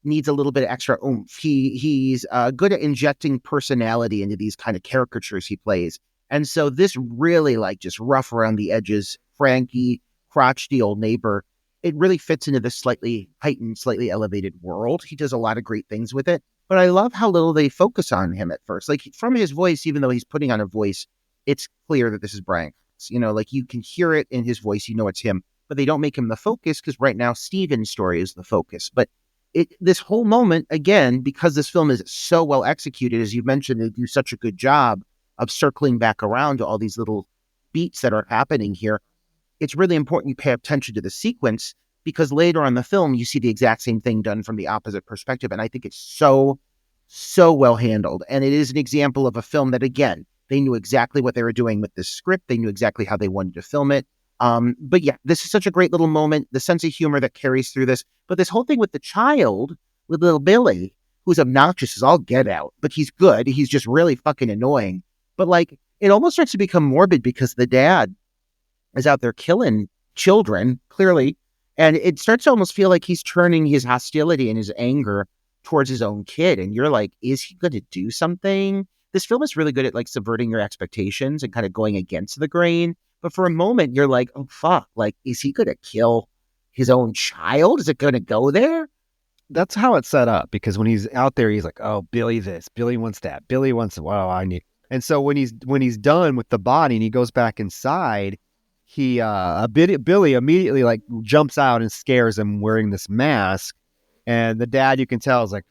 needs a little bit of extra oomph. He's good at injecting personality into these kind of caricatures he plays. And so this really just rough around the edges, Frankie, crotchety old neighbor, it really fits into this slightly heightened, slightly elevated world. He does a lot of great things with it. But I love how little they focus on him at first. Like from his voice, even though he's putting on a voice, it's clear that this is Bryan Cox. You know, like you can hear it in his voice, you know it's him, but they don't make him the focus because right now Steven's story is the focus. But this whole moment, again, because this film is so well executed, as you mentioned, they do such a good job of circling back around to all these little beats that are happening here. It's really important you pay attention to the sequence because later on in the film, you see the exact same thing done from the opposite perspective. And I think it's so well handled. And it is an example of a film that, again, they knew exactly what they were doing with this script. They knew exactly how they wanted to film it. But yeah, this is such a great little moment, the sense of humor that carries through this. But this whole thing with the child, with little Billy, who's obnoxious as all get out, but he's good. He's just really fucking annoying. But like, it almost starts to become morbid because the dad is out there killing children, clearly. And it starts to almost feel like he's turning his hostility and his anger towards his own kid. And you're like, is he going to do something? This film is really good at like subverting your expectations and kind of going against the grain. But for a moment, you're like, oh, fuck. Like, is he going to kill his own child? Is it going to go there? That's how it's set up, because when he's out there, he's like, oh, Billy this, Billy wants that, Billy wants, well, I need. And so when he's done with the body and he goes back inside, Billy immediately like jumps out and scares him wearing this mask. And the dad, you can tell, is like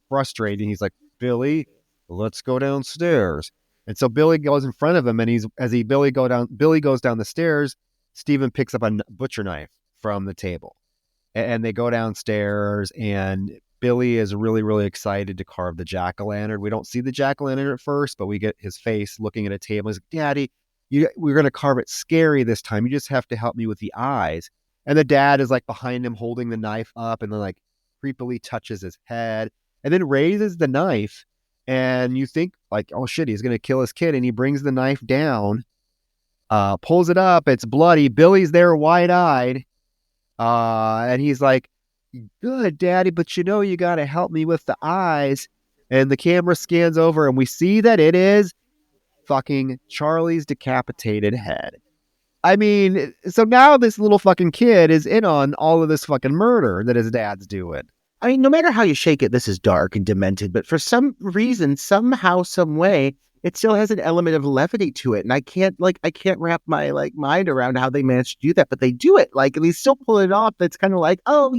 frustrated. He's like, Billy, let's go downstairs. And so Billy goes in front of him, and Billy goes down the stairs. Steven picks up a butcher knife from the table, and they go downstairs. And Billy is really, really excited to carve the jack-o'-lantern. We don't see the jack-o'-lantern at first, but we get his face looking at a table. He's like, Daddy, we're going to carve it scary this time. You just have to help me with the eyes. And the dad is like behind him holding the knife up, and then like creepily touches his head and then raises the knife. And you think like, oh shit, he's going to kill his kid. And he brings the knife down, pulls it up. It's bloody. Billy's there wide-eyed. And he's like, good, Daddy, but you got to help me with the eyes. And the camera scans over and we see that it is fucking Charlie's decapitated head. I mean, so now this little fucking kid is in on all of this fucking murder that his dad's doing. I mean, no matter how you shake it, this is dark and demented, but for some reason, somehow, some way, it still has an element of levity to it. And I can't wrap my like mind around how they managed to do that, but they do it. Like, they still pull it off. It's kind of like, oh,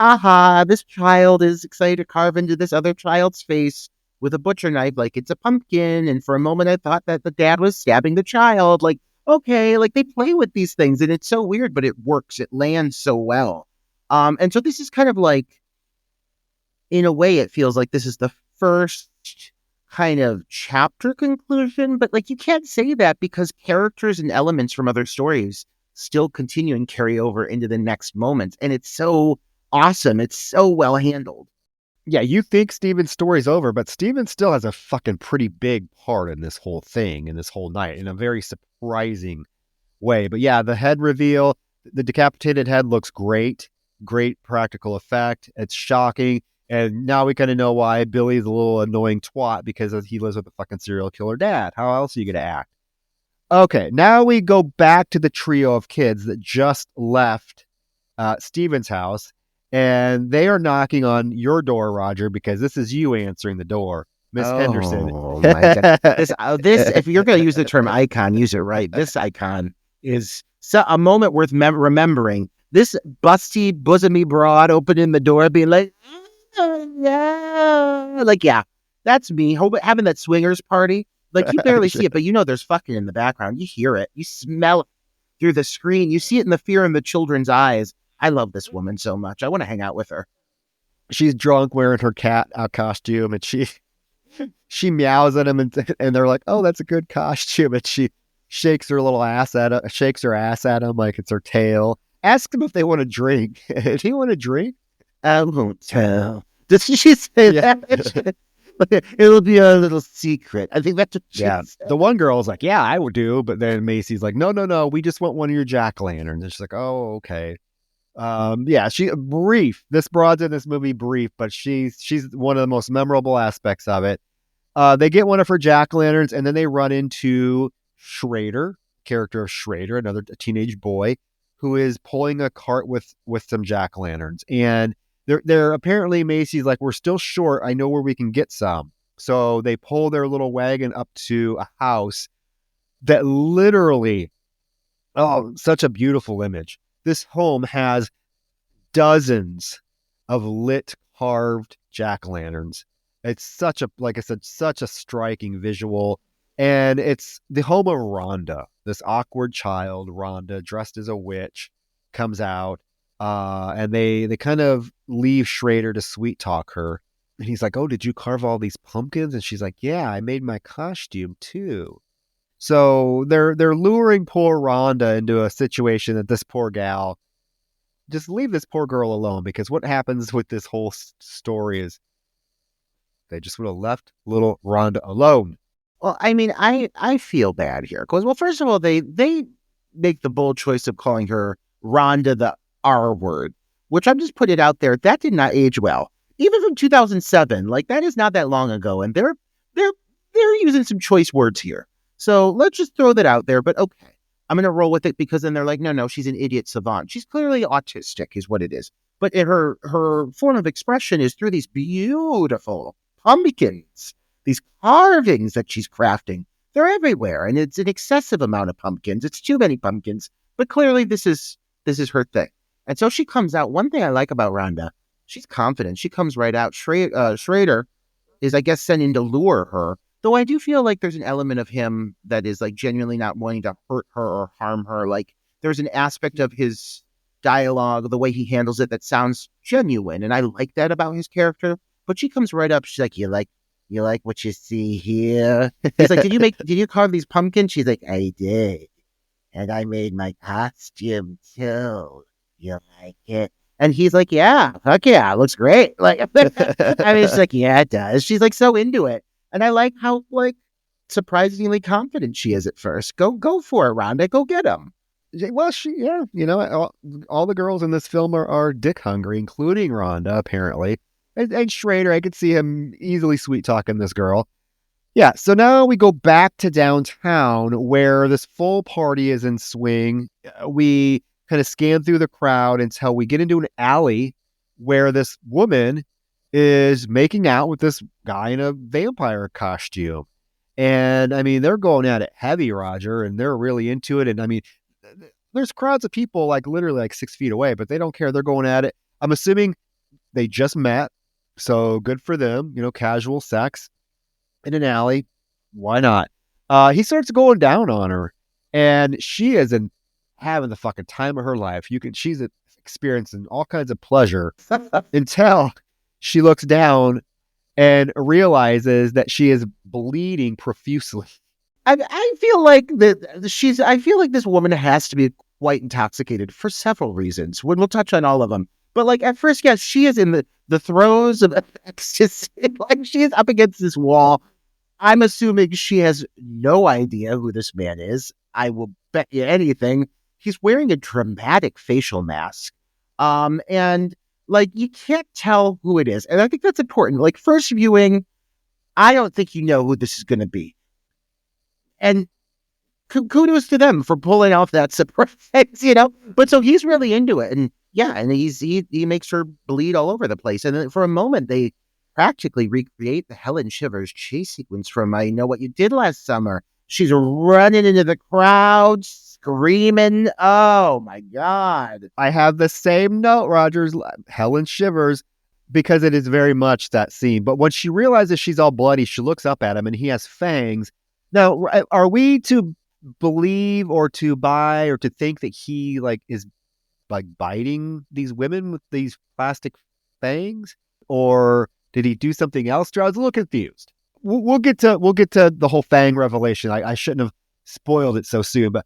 haha, this child is excited to carve into this other child's face with a butcher knife like it's a pumpkin. And for a moment, I thought that the dad was stabbing the child. Like, okay, like they play with these things and it's so weird, but it works. It lands so well. And so this is kind of like, in a way, it feels like this is the first kind of chapter conclusion, but like you can't say that because characters and elements from other stories still continue and carry over into the next moments. And it's so awesome. It's so well handled. Yeah, you think Steven's story's over, but Steven still has a fucking pretty big part in this whole thing, in this whole night, in a very surprising way. But yeah, the head reveal, the decapitated head looks great. Great practical effect. It's shocking. And now we kind of know why Billy's a little annoying twat, because he lives with a fucking serial killer dad. How else are you going to act? Okay, now we go back to the trio of kids that just left Steven's house. And they are knocking on your door, Roger, because this is you answering the door. Miss Henderson. Oh, my God. This, if you're going to use the term icon, use it right. This icon is a moment worth remembering. This busty, bosomy broad opening the door, being like, oh, yeah. Like, yeah, that's me. Having that swingers party. Like, you barely see it, but there's fucking in the background. You hear it. You smell it through the screen. You see it in the fear in the children's eyes. I love this woman so much. I want to hang out with her. She's drunk wearing her cat costume, and she meows at him, and they're like, oh, that's a good costume. And she shakes her little ass at him, like it's her tail. Ask them if they want a drink. Do you want a drink? I won't tell. Does she say that? It'll be a little secret. I think that's what she said. The one girl's like, yeah, I would do. But then Macy's like, no, we just want one of your jack-o'-lanterns. And she's like, oh, okay. She brief. This broad's in this movie brief, but she's one of the most memorable aspects of it. They get one of her jack-o'-lanterns, and then they run into Schrader, character of Schrader, another teenage boy, who is pulling a cart with some jack-o'-lanterns. And They're apparently Macy's like, we're still short. I know where we can get some. So they pull their little wagon up to a house that literally, oh, such a beautiful image. This home has dozens of lit carved jack-o'-lanterns. It's such a, like I said, such a striking visual. And it's the home of Rhonda, this awkward child. Rhonda, dressed as a witch, comes out. And they kind of leave Schrader to sweet talk her. And he's like, oh, did you carve all these pumpkins? And she's like, yeah, I made my costume too. So they're luring poor Rhonda into a situation that this poor gal, just leave this poor girl alone, because what happens with this whole story is they just would have left little Rhonda alone. Well, I mean, I feel bad here because, well, first of all, they make the bold choice of calling her Rhonda the R word, which I'm just putting it out there. That did not age well, even from 2007. Like, that is not that long ago, and they're using some choice words here. So let's just throw that out there. But okay, I'm gonna roll with it, because then they're like, no, she's an idiot savant. She's clearly autistic, is what it is. But her form of expression is through these beautiful pumpkins. These carvings that she's crafting, they're everywhere, and it's an excessive amount of pumpkins. It's too many pumpkins, but clearly this is her thing. And so she comes out. One thing I like about Rhonda, she's confident. She comes right out. Schrader is, I guess, sent in to lure her, though I do feel like there's an element of him that is like genuinely not wanting to hurt her or harm her. Like, there's an aspect of his dialogue, the way he handles it, that sounds genuine, and I like that about his character. But she comes right up. She's like, you like what you see here? He's like, did you carve these pumpkins? She's like, I did. And I made my costume too. You like it? And he's like, yeah, fuck yeah, it looks great. Like, I mean, she's like, yeah, it does. She's like so into it. And I like how, like, surprisingly confident she is at first. Go for it, Rhonda. Go get him. Well, all the girls in this film are dick hungry, including Rhonda, apparently. And Schrader, I could see him easily sweet-talking this girl. Yeah, so now we go back to downtown where this full party is in swing. We kind of scan through the crowd until we get into an alley where this woman is making out with this guy in a vampire costume. And, I mean, they're going at it heavy, Roger, and they're really into it. And, I mean, there's crowds of people, like, literally, like, 6 feet away, but they don't care. They're going at it. I'm assuming they just met. So good for them, casual sex in an alley. Why not? He starts going down on her, and she is having the fucking time of her life. She's experiencing all kinds of pleasure until she looks down and realizes that she is bleeding profusely. I feel like I feel like this woman has to be quite intoxicated for several reasons. We'll touch on all of them. But, like, at first, yes, she is in the throes of ecstasy. Like, she is up against this wall. I'm assuming she has no idea who this man is. I will bet you anything. He's wearing a dramatic facial mask. And, like, you can't tell who it is. And I think that's important. Like, first viewing, I don't think you know who this is going to be. And kudos to them for pulling off that surprise, But so he's really into it. And, yeah, and he makes her bleed all over the place. And then for a moment, they practically recreate the Helen Shivers chase sequence from I Know What You Did Last Summer. She's running into the crowd, screaming. Oh, my God. I have the same note, Rogers, Helen Shivers, because it is very much that scene. But when she realizes she's all bloody, she looks up at him and he has fangs. Now, are we to believe or to buy or to think that he, like, is like biting these women with these plastic fangs, or did he do something else? I was a little confused. We'll get to the whole fang revelation. I shouldn't have spoiled it so soon, but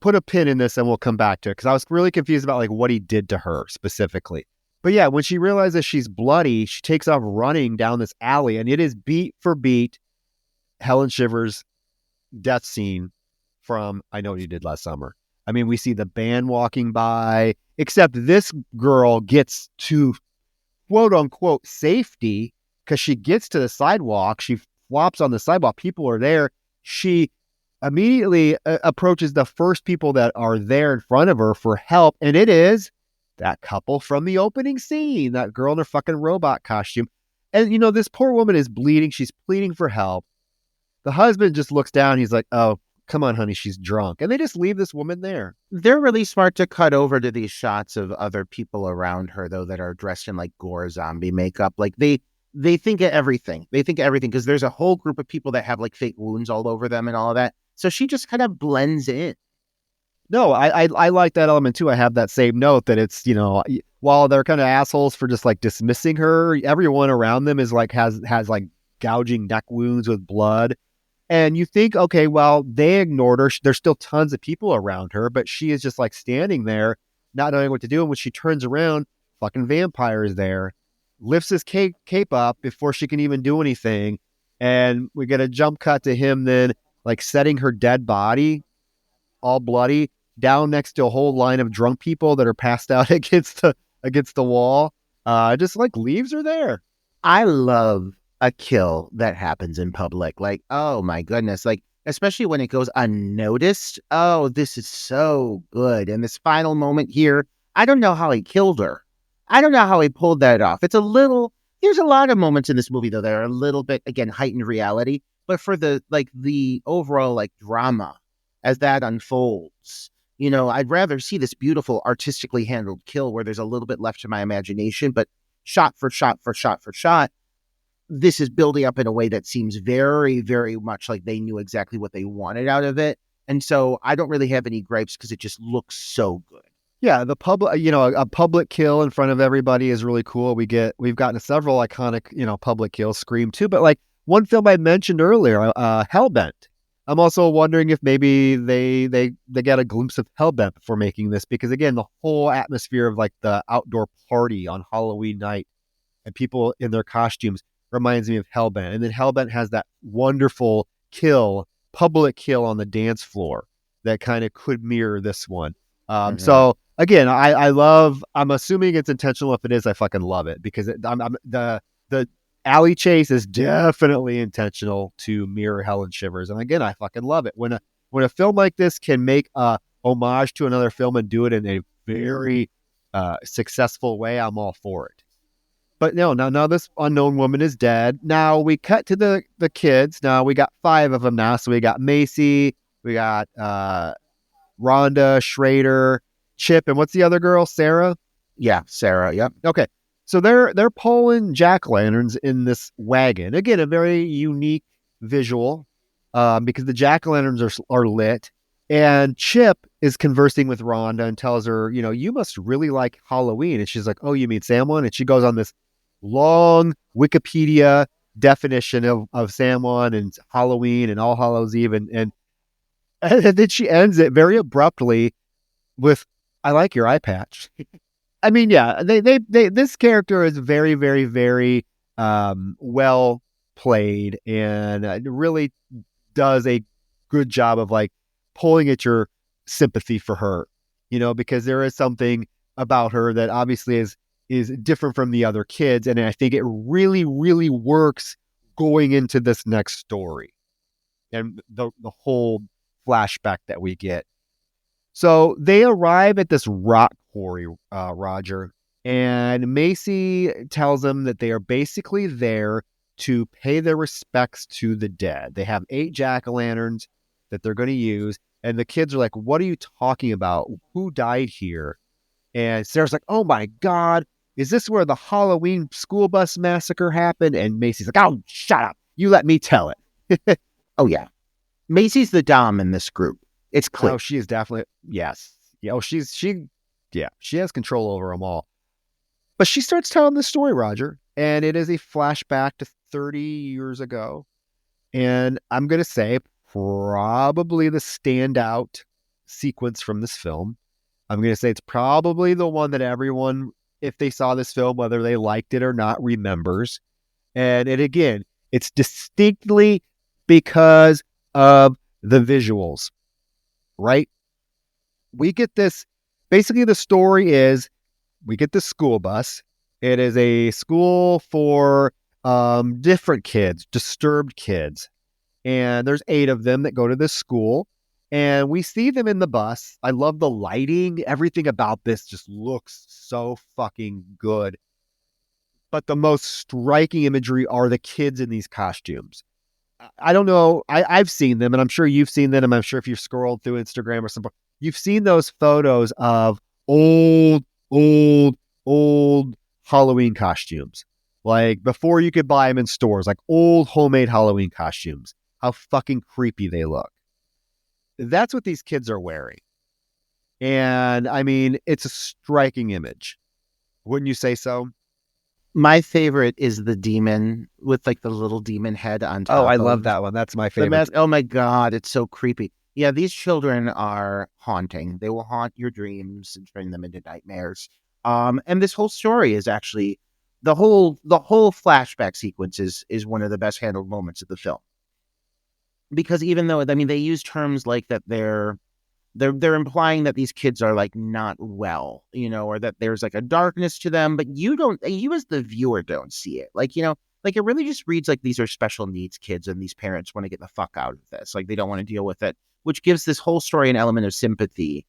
put a pin in this and we'll come back to it, because I was really confused about, like, what he did to her specifically. But yeah, when she realizes she's bloody, she takes off running down this alley, and it is beat for beat Helen Shivers' death scene from I Know What You Did Last Summer. I mean, we see the band walking by, except this girl gets to quote unquote safety because she gets to the sidewalk. She flops on the sidewalk. People are there. She immediately approaches the first people that are there in front of her for help. And it is that couple from the opening scene, that girl in her fucking robot costume. And, this poor woman is bleeding. She's pleading for help. The husband just looks down. He's like, oh, come on, honey, she's drunk. And they just leave this woman there. They're really smart to cut over to these shots of other people around her, though, that are dressed in like gore zombie makeup. Like they think of everything. They think of everything because there's a whole group of people that have like fake wounds all over them and all of that. So she just kind of blends in. No, I like that element too. I have that same note that it's, while they're kind of assholes for just like dismissing her, everyone around them is like has like gouging neck wounds with blood. And you think, okay, well, they ignored her. There's still tons of people around her, but she is just like standing there, not knowing what to do. And when she turns around, fucking vampire is there, lifts his cape up before she can even do anything. And we get a jump cut to him then like setting her dead body, all bloody, down next to a whole line of drunk people that are passed out against the wall. Just like leaves her there. I love a kill that happens in public. Like, oh my goodness. Like, especially when it goes unnoticed. Oh, this is so good. And this final moment here, I don't know how he killed her. I don't know how he pulled that off. There's a lot of moments in this movie, though, that are a little bit, again, heightened reality. But for the overall, like, drama as that unfolds, I'd rather see this beautiful, artistically handled kill where there's a little bit left to my imagination, but shot for shot for shot for shot, this is building up in a way that seems very, very much like they knew exactly what they wanted out of it. And so I don't really have any gripes because it just looks so good. Yeah, the public, a public kill in front of everybody is really cool. We've gotten several iconic, public kills, Scream 2, but like one film I mentioned earlier, Hellbent. I'm also wondering if maybe they got a glimpse of Hellbent before making this, because again, the whole atmosphere of like the outdoor party on Halloween night and people in their costumes reminds me of Hellbent. And then Hellbent has that wonderful public kill on the dance floor that kind of could mirror this one. So again, I'm assuming it's intentional. If it is, I fucking love it, because the alley chase is definitely intentional to mirror Helen Shivers. And again, I fucking love it. When a film like this can make a homage to another film and do it in a very successful way, I'm all for it. But no, now this unknown woman is dead. Now we cut to the kids. Now we got 5 of them now. So we got Macy, we got Rhonda, Schrader, Chip, and what's the other girl? Sarah? Yeah, Sarah. Yep. Okay. So they're pulling jack-o'-lanterns in this wagon. Again, a very unique visual because the jack-o'-lanterns are lit. And Chip is conversing with Rhonda and tells her, you must really like Halloween. And she's like, oh, you mean Samhain? And she goes on this long Wikipedia definition of Samhain and Halloween and All Hallows Eve. And then she ends it very abruptly with, I like your eye patch. I mean, yeah, they this character is very, very, very well played, and really does a good job of like pulling at your sympathy for her, because there is something about her that obviously is different from the other kids, and I think it really, really works going into this next story and the whole flashback that we get. So they arrive at this rock quarry, Roger, and Macy tells them that they are basically there to pay their respects to the dead. They have 8 jack-o'-lanterns that they're going to use, and the kids are like, what are you talking about? Who died here? And Sarah's like, oh my God, is this where the Halloween school bus massacre happened? And Macy's like, oh, shut up. You let me tell it. Oh, yeah. Macy's the dom in this group. It's clear. Oh, she is definitely, yes. Yeah, she has control over them all. But she starts telling the story, Roger, and it is a flashback to 30 years ago. And I'm going to say probably the standout sequence from this film. I'm going to say it's probably the one that everyone, if they saw this film, whether they liked it or not, remembers. And again, it's distinctly because of the visuals, right? We get this, basically the story is, we get this school bus. It is a school for different kids, disturbed kids. And there's 8 of them that go to this school. And we see them in the bus. I love the lighting. Everything about this just looks so fucking good. But the most striking imagery are the kids in these costumes. I don't know. I've seen them, and I'm sure you've seen them. And I'm sure if you've scrolled through Instagram or something, you've seen those photos of old, old, old Halloween costumes. Like before you could buy them in stores, like old homemade Halloween costumes. How fucking creepy they look. That's what these kids are wearing. And I mean, it's a striking image. Wouldn't you say so? My favorite is the demon with like the little demon head on top. Oh, I love that one. That's my the favorite. mask. Oh my God, it's so creepy. Yeah, these children are haunting. They will haunt your dreams and turn them into nightmares. And this whole story is actually the whole flashback sequence is one of the best handled moments of the film. Because even though, I mean, they use terms like that they're implying that these kids are like not well, or that there's like a darkness to them, but you as the viewer don't see it. Like, like it really just reads like these are special needs kids and these parents want to get the fuck out of this. Like they don't want to deal with it, which gives this whole story an element of sympathy,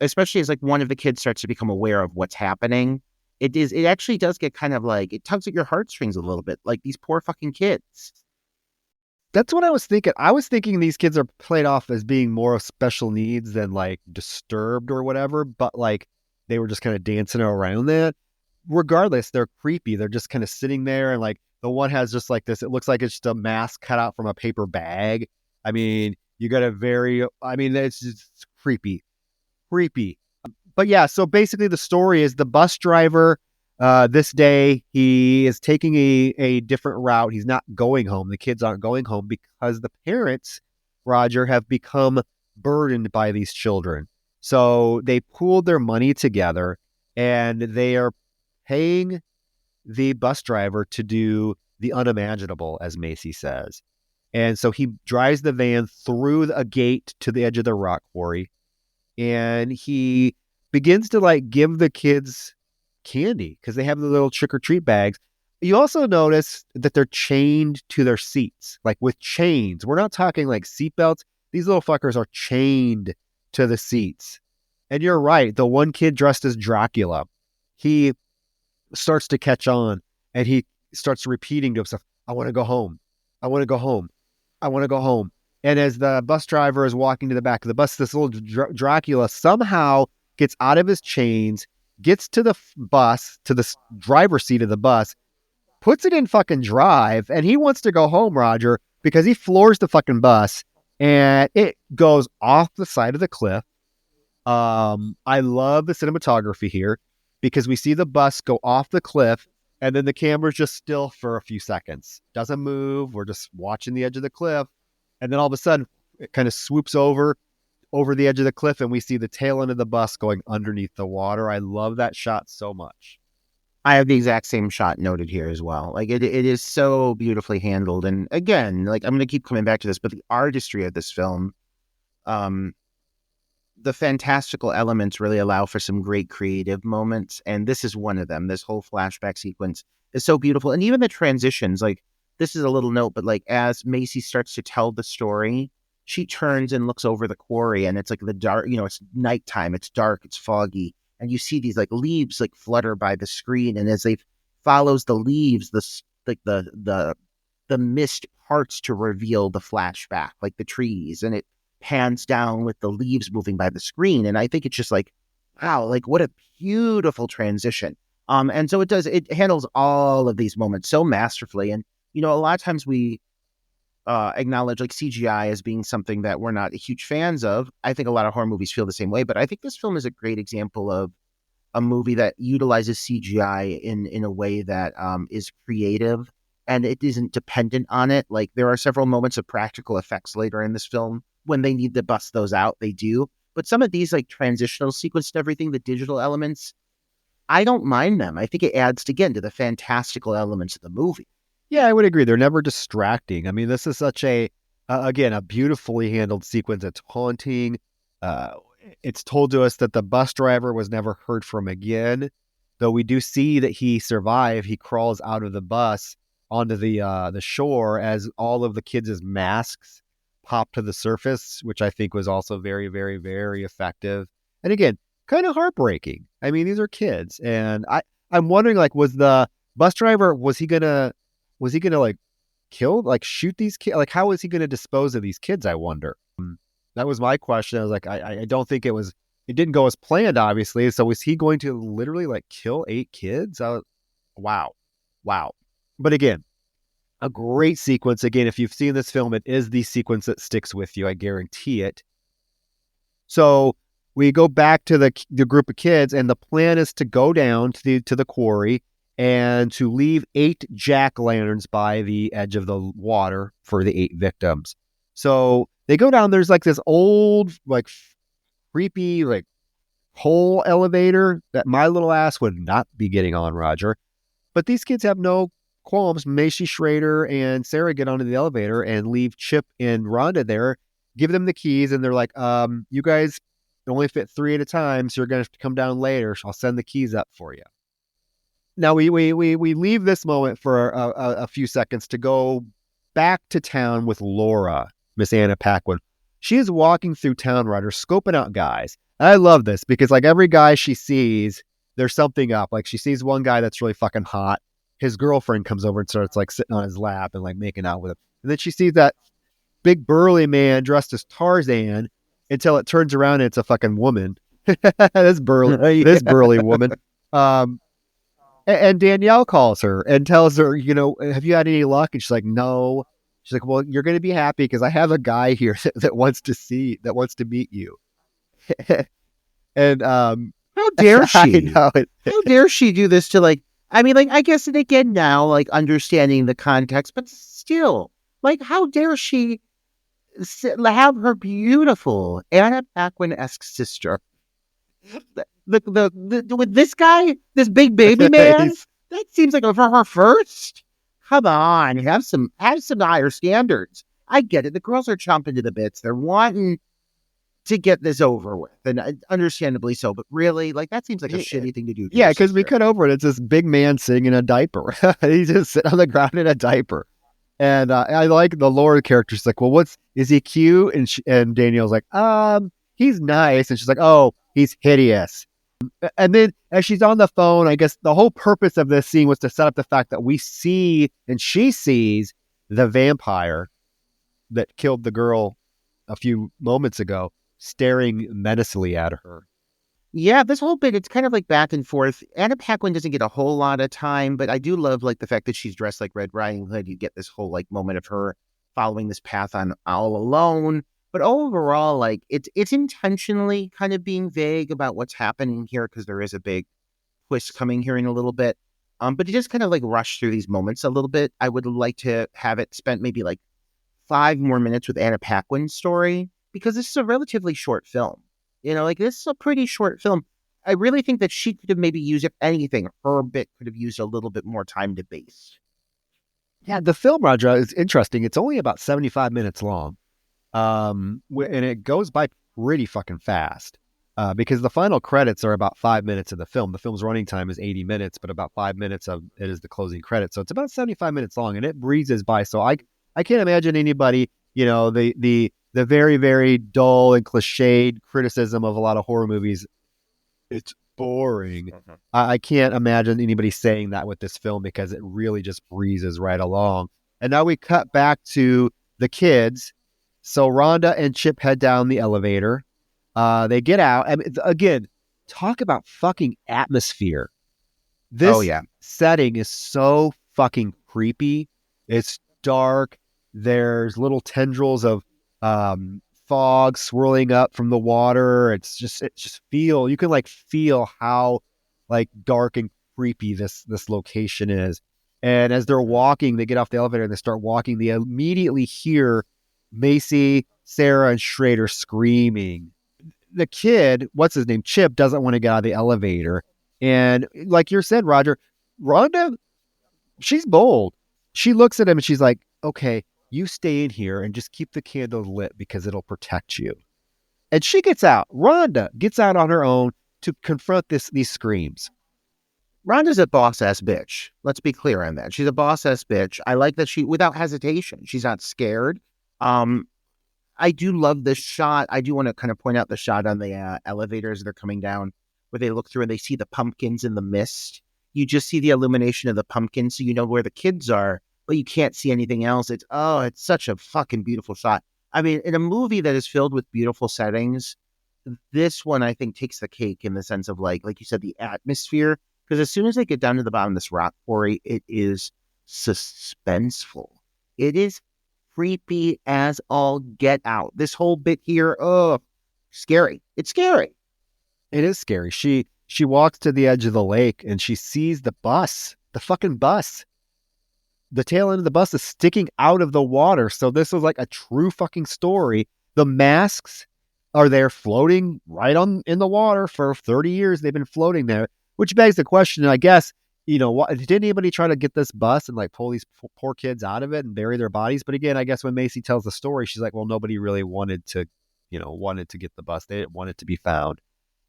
especially as like one of the kids starts to become aware of what's happening. It actually does get kind of like, it tugs at your heartstrings a little bit, like these poor fucking kids. That's what I was thinking. I was thinking these kids are played off as being more of special needs than like disturbed or whatever, but like they were just kind of dancing around that. Regardless, they're creepy. They're just kind of sitting there, and like the one has just like this, it looks like it's just a mask cut out from a paper bag. I mean, it's just creepy. But yeah, so basically the story is the bus driver, this day, he is taking a different route. He's not going home. The kids aren't going home because the parents, Roger, have become burdened by these children. So they pooled their money together and they are paying the bus driver to do the unimaginable, as Macy says. And so he drives the van through a gate to the edge of the rock quarry, and he begins to like give the kids candy because they have the little trick or treat bags. You also notice that they're chained to their seats, like with chains. We're not talking like seatbelts. These little fuckers are chained to the seats. And you're right. The one kid dressed as Dracula, he starts to catch on and he starts repeating to himself, I want to go home. I want to go home. I want to go home. And as the bus driver is walking to the back of the bus, this little Dracula somehow gets out of his chains, gets to the bus, to the driver's seat of the bus, puts it in fucking drive, and he wants to go home, Roger, because he floors the fucking bus, and it goes off the side of the cliff. I love the cinematography here, because we see the bus go off the cliff, and then the camera's just still for a few seconds. Doesn't move. We're just watching the edge of the cliff, and then all of a sudden, it kind of swoops over the edge of the cliff, and we see the tail end of the bus going underneath the water. I love that shot so much. I have the exact same shot noted here as well. Like it is so beautifully handled. And again, like I'm going to keep coming back to this, but the artistry of this film, the fantastical elements really allow for some great creative moments. And this is one of them. This whole flashback sequence is so beautiful. And even the transitions, like this is a little note, but like as Macy starts to tell the story, she turns and looks over the quarry, and it's like the dark, it's nighttime, it's dark, it's foggy. And you see these like leaves like flutter by the screen. And as they follows the leaves, the mist parts to reveal the flashback, like the trees, and it pans down with the leaves moving by the screen. And I think it's just like, wow, like what a beautiful transition. And so it handles all of these moments so masterfully. And, a lot of times we acknowledge like CGI as being something that we're not huge fans of. I think a lot of horror movies feel the same way, but I think this film is a great example of a movie that utilizes CGI in a way that is creative, and it isn't dependent on it. Like there are several moments of practical effects later in this film when they need to bust those out, they do. But some of these like transitional sequence and everything, the digital elements, I don't mind them. I think it adds again to the fantastical elements of the movie. Yeah, I would agree. They're never distracting. I mean, this is such again, a beautifully handled sequence. It's haunting. It's told to us that the bus driver was never heard from again, though we do see that he survived. He crawls out of the bus onto the shore as all of the kids' masks pop to the surface, which I think was also very, very, very effective. And again, kind of heartbreaking. I mean, these are kids, and I'm wondering, like, was the bus driver, was he gonna like kill, like shoot these kids? Like, how was he gonna dispose of these kids? I wonder. That was my question. I was like, I don't think it didn't go as planned, obviously. So was he going to literally like kill 8 kids? Wow. But again, a great sequence. Again, if you've seen this film, it is the sequence that sticks with you. I guarantee it. So we go back to the group of kids, and the plan is to go down to the quarry and to leave 8 jack-o'-lanterns by the edge of the water for the 8 victims. So they go down. There's like this old, like creepy, like whole elevator that my little ass would not be getting on, Roger. But these kids have no qualms. Macy Schrader and Sarah get onto the elevator and leave Chip and Rhonda there, give them the keys, and they're like, you guys only fit 3 at a time, so you're going to have to come down later. So I'll send the keys up for you. Now we leave this moment for a few seconds to go back to town with Laura, Miss Anna Paquin. She is walking through town, Roger, scoping out guys. And I love this because like every guy she sees, there's something up. Like she sees one guy that's really fucking hot. His girlfriend comes over and starts like sitting on his lap and like making out with him. And then she sees that big burly man dressed as Tarzan until it turns around and it's a fucking woman. this burly woman. And Danielle calls her and tells her, have you had any luck? And she's like, no. She's like, well, you're going to be happy because I have a guy here that wants to meet you. And how dare she? I know it. How dare she do this to like? I mean, like, I guess it again now, like understanding the context, but still, like, how dare she have her beautiful Anna Paquin-esque sister with this guy, this big baby man? That seems like for her first. Come on, have some higher standards. I get it. The girls are chomping to the bits. They're wanting to get this over with, and understandably so. But really, like, that seems like a shitty thing to do. Yeah, because we cut over it. It's this big man sitting in a diaper. He's just sitting on the ground in a diaper. And I like the Laura character. She's like, well, is he cute? And Danielle's like, he's nice. And she's like, oh, he's hideous. And then as she's on the phone, I guess the whole purpose of this scene was to set up the fact that we see, and she sees the vampire that killed the girl a few moments ago staring menacingly at her. Yeah, this whole bit, it's kind of like back and forth. Anna Paquin doesn't get a whole lot of time, but I do love like the fact that she's dressed like Red Riding Hood. You get this whole like moment of her following this path on all alone. But overall, like it's intentionally kind of being vague about what's happening here because there is a big twist coming here in a little bit. But you just kind of like rush through these moments a little bit. I would like to have it spent maybe like 5 more minutes with Anna Paquin's story because this is a relatively short film. Like this is a pretty short film. I really think that she could have maybe used, if anything, her bit could have used a little bit more time to base. Yeah, the film, Roger, is interesting. It's only about 75 minutes long. And it goes by pretty fucking fast because the final credits are about 5 minutes of the film. The film's running time is 80 minutes, but about 5 minutes of it is the closing credits. So it's about 75 minutes long, and it breezes by. So I can't imagine anybody, the very, very dull and cliched criticism of a lot of horror movies. It's boring. Mm-hmm. I can't imagine anybody saying that with this film because it really just breezes right along. And now we cut back to the kids. So Rhonda and Chip head down the elevator. They get out. And again, talk about fucking atmosphere. This setting is so fucking creepy. It's dark. There's little tendrils of fog swirling up from the water. You can like feel how like dark and creepy this location is. And as they're walking, they get off the elevator and they start walking. They immediately hear Macy, Sarah, and Schrader screaming. The kid, what's his name, Chip, doesn't want to get out of the elevator. And like you said, Roger, Rhonda, she's bold. She looks at him and she's like, okay, you stay in here and just keep the candle lit because it'll protect you. And she gets out. Rhonda gets out on her own to confront these screams. Rhonda's a boss-ass bitch. Let's be clear on that. She's a boss-ass bitch. I like that she, without hesitation, she's not scared. I do love this shot. I do want to kind of point out the shot on the elevators that are coming down, where they look through and they see the pumpkins in the mist. You just see the illumination of the pumpkins, so you know where the kids are, but you can't see anything else. It's such a fucking beautiful shot. I mean, in a movie that is filled with beautiful settings, this one I think takes the cake in the sense of like you said, the atmosphere. Because as soon as they get down to the bottom of this rock quarry, it is suspenseful. It is creepy as all get out. This whole bit here, scary. It's scary. It is scary. She walks to the edge of the lake and she sees the bus, the fucking bus. The tail end of the bus is sticking out of the water. So this was like a true fucking story. The masks are there floating right in the water for 30 years. They've been floating there, which begs the question, I guess, did anybody try to get this bus and like pull these poor kids out of it and bury their bodies? But again, I guess when Macy tells the story, she's like, well, nobody really wanted to get the bus. They didn't want it to be found.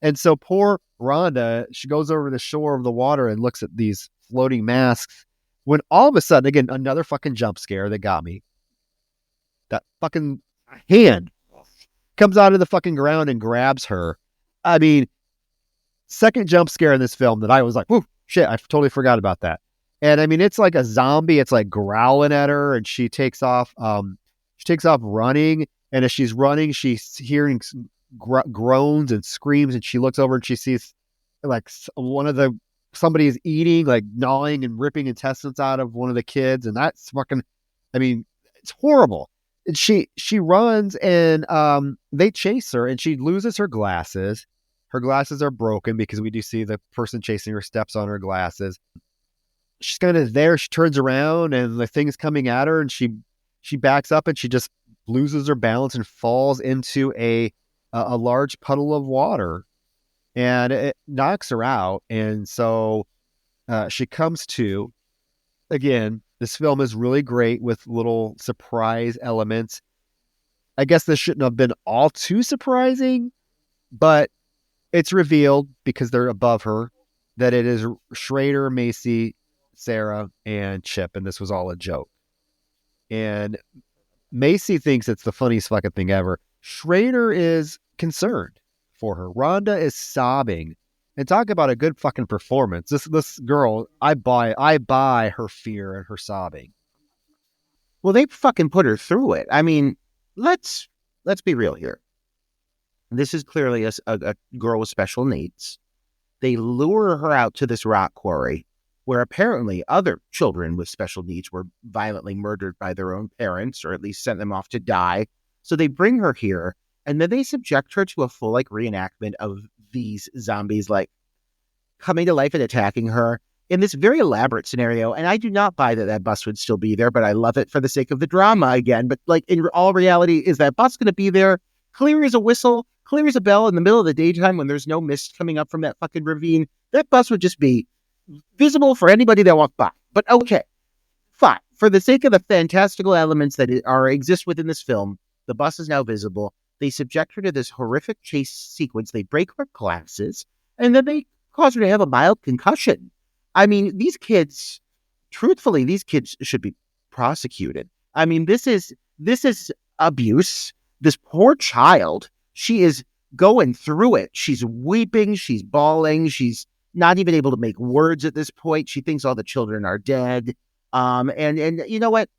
And so poor Rhonda, she goes over the shore of the water and looks at these floating masks when all of a sudden, again, another fucking jump scare that got me. That fucking hand comes out of the fucking ground and grabs her. I mean, second jump scare in this film that I was like, whoo, shit, I totally forgot about that. And I mean, it's like a zombie. It's like growling at her and she takes off running. And as she's running, she's hearing groans and screams, and she looks over and she sees like somebody is eating, like gnawing and ripping intestines out of one of the kids. And that's fucking, I mean, it's horrible. And she runs and they chase her and she loses her glasses. Her glasses are broken because we do see the person chasing her steps on her glasses. She's kind of there. She turns around and the thing is coming at her and she backs up and she just loses her balance and falls into a large puddle of water, and it knocks her out. And so she comes to. Again, this film is really great with little surprise elements. I guess this shouldn't have been all too surprising, but it's revealed because they're above her that it is Schrader, Macy, Sarah, and Chip, and this was all a joke. And Macy thinks it's the funniest fucking thing ever. Schrader is concerned for her. Rhonda is sobbing. And talk about a good fucking performance. This girl, I buy her fear and her sobbing. Well, they fucking put her through it. I mean, let's be real here. This is clearly a girl with special needs. They lure her out to this rock quarry where apparently other children with special needs were violently murdered by their own parents, or at least sent them off to die. So they bring her here, and then they subject her to a full reenactment of these zombies coming to life and attacking her in this very elaborate scenario. And I do not buy that bus would still be there, but I love it for the sake of the drama again. But in all reality, is that bus going to be there clear as a whistle, clear as a bell in the middle of the daytime when there's no mist coming up from that fucking ravine? That bus would just be visible for anybody that walked by. But okay, fine. For the sake of the fantastical elements that exist within this film, the bus is now visible. They subject her to this horrific chase sequence. They break her glasses, and then they cause her to have a mild concussion. I mean, these kids should be prosecuted. I mean, this is abuse. This poor child, she is going through it. She's weeping. She's bawling. She's not even able to make words at this point. She thinks all the children are dead. And you know what?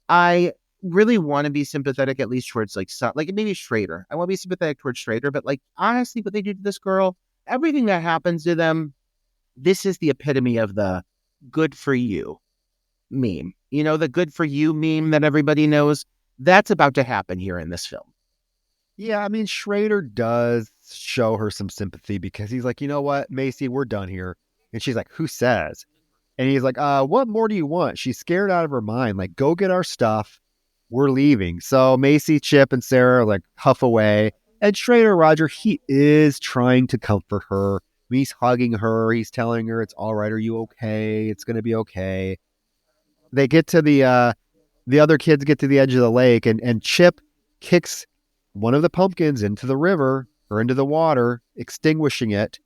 I really want to be sympathetic, at least towards maybe Schrader. I want to be sympathetic towards Schrader, but honestly, what they do to this girl, everything that happens to them, this is the epitome of the good for you meme. You know, the good for you meme that everybody knows. That's about to happen here in this film. Yeah, I mean, Schrader does show her some sympathy because he's like, you know what, Macy, we're done here. And she's like, who says? And he's like, what more do you want? She's scared out of her mind. Like, go get our stuff. We're leaving. So Macy, Chip, and Sarah huff away. And Schrader, Roger, he is trying to comfort her. He's hugging her. He's telling her it's all right. Are you okay? It's going to be okay. They get to the other kids get to the edge of the lake, and Chip kicks one of the pumpkins into the river or into the water, extinguishing it.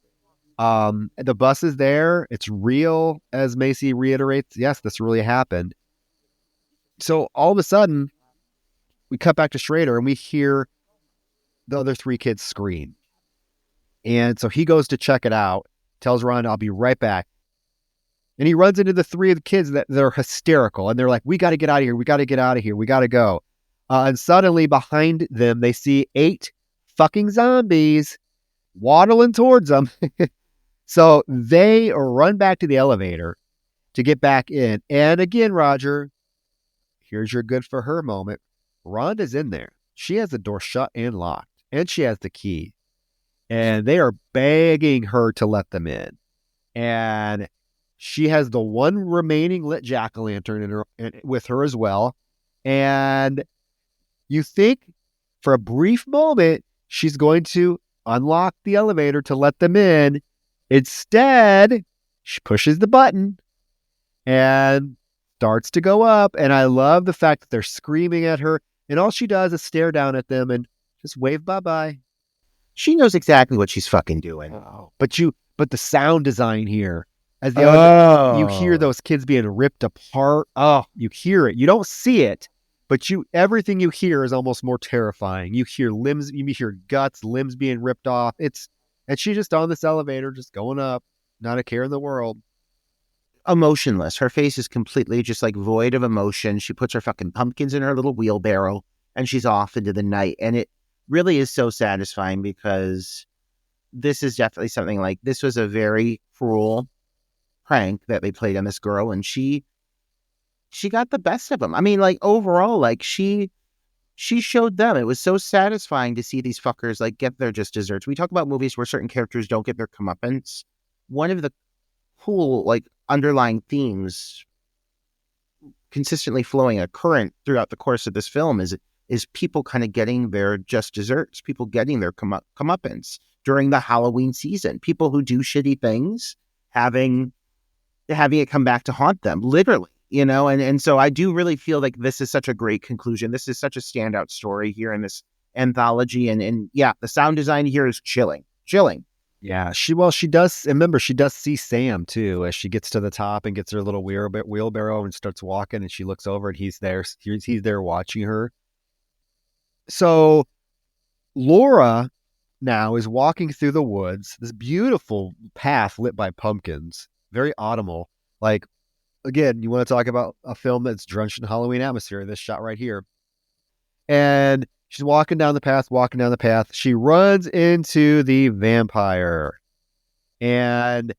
The bus is there. It's real, as Macy reiterates. Yes, this really happened. So all of a sudden, we cut back to Schrader and we hear the other 3 kids scream. And so he goes to check it out, tells Ron, I'll be right back. And he runs into the 3 of the kids that they're hysterical. And they're like, we got to get out of here. We got to get out of here. We got to go. And suddenly behind them, they see 8 fucking zombies waddling towards them. So they run back to the elevator to get back in. And again, Roger, here's your good for her moment. Rhonda's in there. She has the door shut and locked, and she has the key. And they are begging her to let them in. And she has the one remaining lit jack-o'-lantern with her as well. And you think for a brief moment, she's going to unlock the elevator to let them in. Instead, she pushes the button and starts to go up. And I love the fact that they're screaming at her. And all she does is stare down at them and just wave bye-bye. She knows exactly what she's fucking doing. Oh, but the sound design here, as the you hear those kids being ripped apart. Oh, you hear it. You don't see it, but everything you hear is almost more terrifying. You hear limbs, you hear guts, limbs being ripped off. And she's just on this elevator, just going up, not a care in the world. Emotionless. Her face is completely just like void of emotion. She puts her fucking pumpkins in her little wheelbarrow and she's off into the night. And it really is so satisfying because this is definitely something like, this was a very cruel prank that they played on this girl, and she got the best of them. I mean, like, overall, like, she showed them. It was so satisfying to see these fuckers like get their just desserts. We talk about movies where certain characters don't get their comeuppance. One of the cool, like, underlying themes consistently flowing a current throughout the course of this film is people kind of getting their just desserts, people getting their comeuppance during the Halloween season, people who do shitty things having it come back to haunt them, literally, you know? And so I do really feel like this is such a great conclusion. This is such a standout story here in this anthology. And yeah, the sound design here is chilling. Yeah, she does. Remember, she does see Sam too as she gets to the top and gets her little wheelbarrow and starts walking, and she looks over and he's there. He's there watching her. So Laura now is walking through the woods, this beautiful path lit by pumpkins, very autumnal. Like, again, you want to talk about a film that's drenched in Halloween atmosphere, this shot right here. And she's walking down the path. She runs into the vampire. And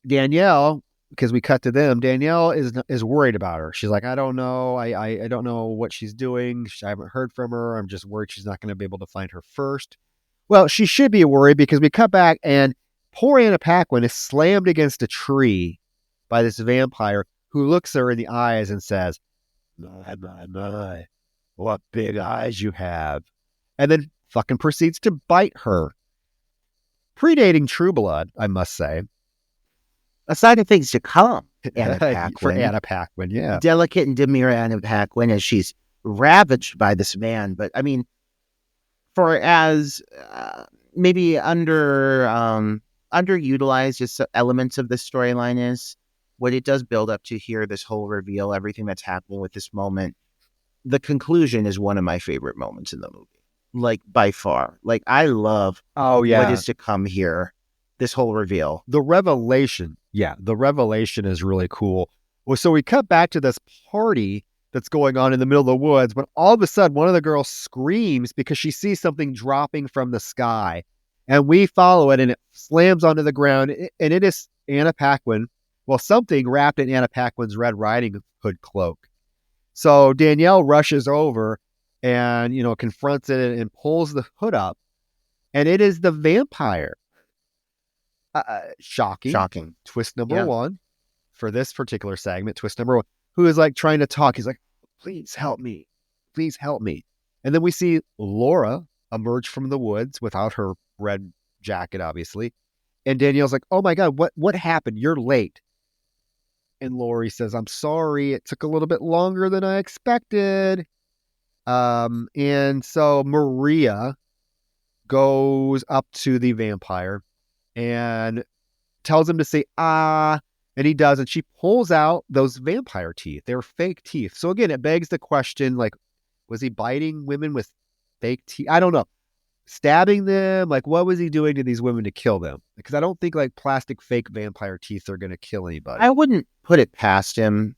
Danielle, because we cut to them, Danielle is worried about her. She's like, I don't know. I don't know what she's doing. I haven't heard from her. I'm just worried she's not going to be able to find her first. Well, she should be worried because we cut back and poor Anna Paquin is slammed against a tree by this vampire who looks her in the eyes and says, my, what big eyes you have. And then fucking proceeds to bite her. Predating True Blood, I must say. A sign of things to come, Anna Paquin. For Anna Paquin, yeah. Delicate and demure Anna Paquin as she's ravaged by this man. But I mean, for as maybe underutilized just elements of the storyline is, what it does build up to here, this whole reveal, everything that's happening with this moment, the conclusion is one of my favorite moments in the movie. Like, by far. Like, I love what is to come here. This whole reveal. The revelation. Yeah, the revelation is really cool. Well, so we cut back to this party that's going on in the middle of the woods, but all of a sudden, one of the girls screams because she sees something dropping from the sky. And we follow it, and it slams onto the ground, and it is Anna Paquin. Well, something wrapped in Anna Paquin's Red Riding Hood cloak. So Danielle rushes over and, confronts it and pulls the hood up. And it is the vampire. Shocking. Twist number one for this particular segment. Twist number one, who is like trying to talk. He's like, please help me. Please help me. And then we see Laura emerge from the woods without her red jacket, obviously. And Danielle's like, oh my God, what happened? You're late. And Laurie says, I'm sorry. It took a little bit longer than I expected. And so Maria goes up to the vampire and tells him to say, and he does. And she pulls out those vampire teeth. They're fake teeth. So again, it begs the question, like, Was he biting women with fake teeth? I don't know. Stabbing them? Like, what was he doing to these women to kill them? Because I don't think like plastic fake vampire teeth are going to kill anybody. I wouldn't put it past him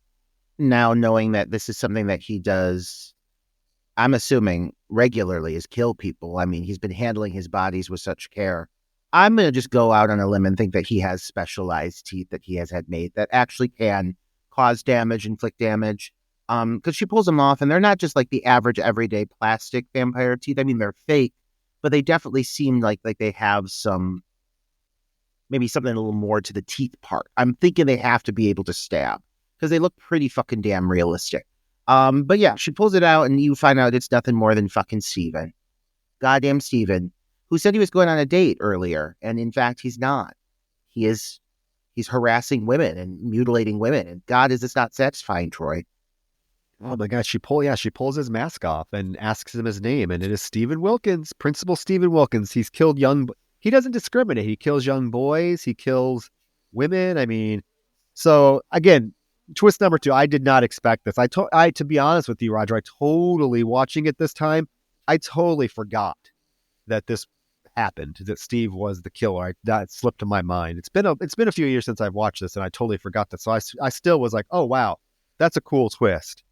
now, knowing that this is something that he does, I'm assuming, regularly, is kill people. I mean, he's been handling his bodies with such care. I'm going to just go out on a limb and think that he has specialized teeth that he has had made that actually can cause damage, inflict damage. Because she pulls them off, and they're not just like the average everyday plastic vampire teeth. I mean, they're fake, but they definitely seem like they have some, maybe something a little more to the teeth part. I'm thinking they have to be able to stab because they look pretty fucking damn realistic. But yeah, she pulls it out, and you find out it's nothing more than fucking Steven. Goddamn Steven, who said he was going on a date earlier, and in fact, he's not. He's harassing women and mutilating women, and God, is this not satisfying, Troy? Oh my God, she pulls his mask off and asks him his name, and it is Stephen Wilkins, Principal Stephen Wilkins. He's killed he doesn't discriminate. He kills young boys, he kills women. I mean, so again, twist number 2, I did not expect this. To be honest with you, Roger, I totally, watching it this time, I totally forgot that this happened, that Steve was the killer. That slipped to my mind. It's been a few years since I've watched this, and I totally forgot that. So I still was like, oh wow, that's a cool twist.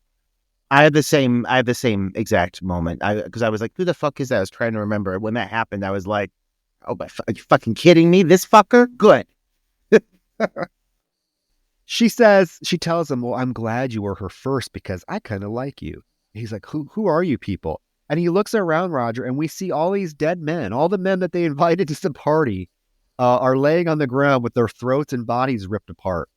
I had the same exact moment. Because I was like, who the fuck is that? I was trying to remember. When that happened, I was like, oh, are you fucking kidding me? This fucker? Good. She tells him, well, I'm glad you were her first because I kind of like you. And he's like, who are you people? And he looks around, Roger, and we see all these dead men. All the men that they invited to the party are laying on the ground with their throats and bodies ripped apart.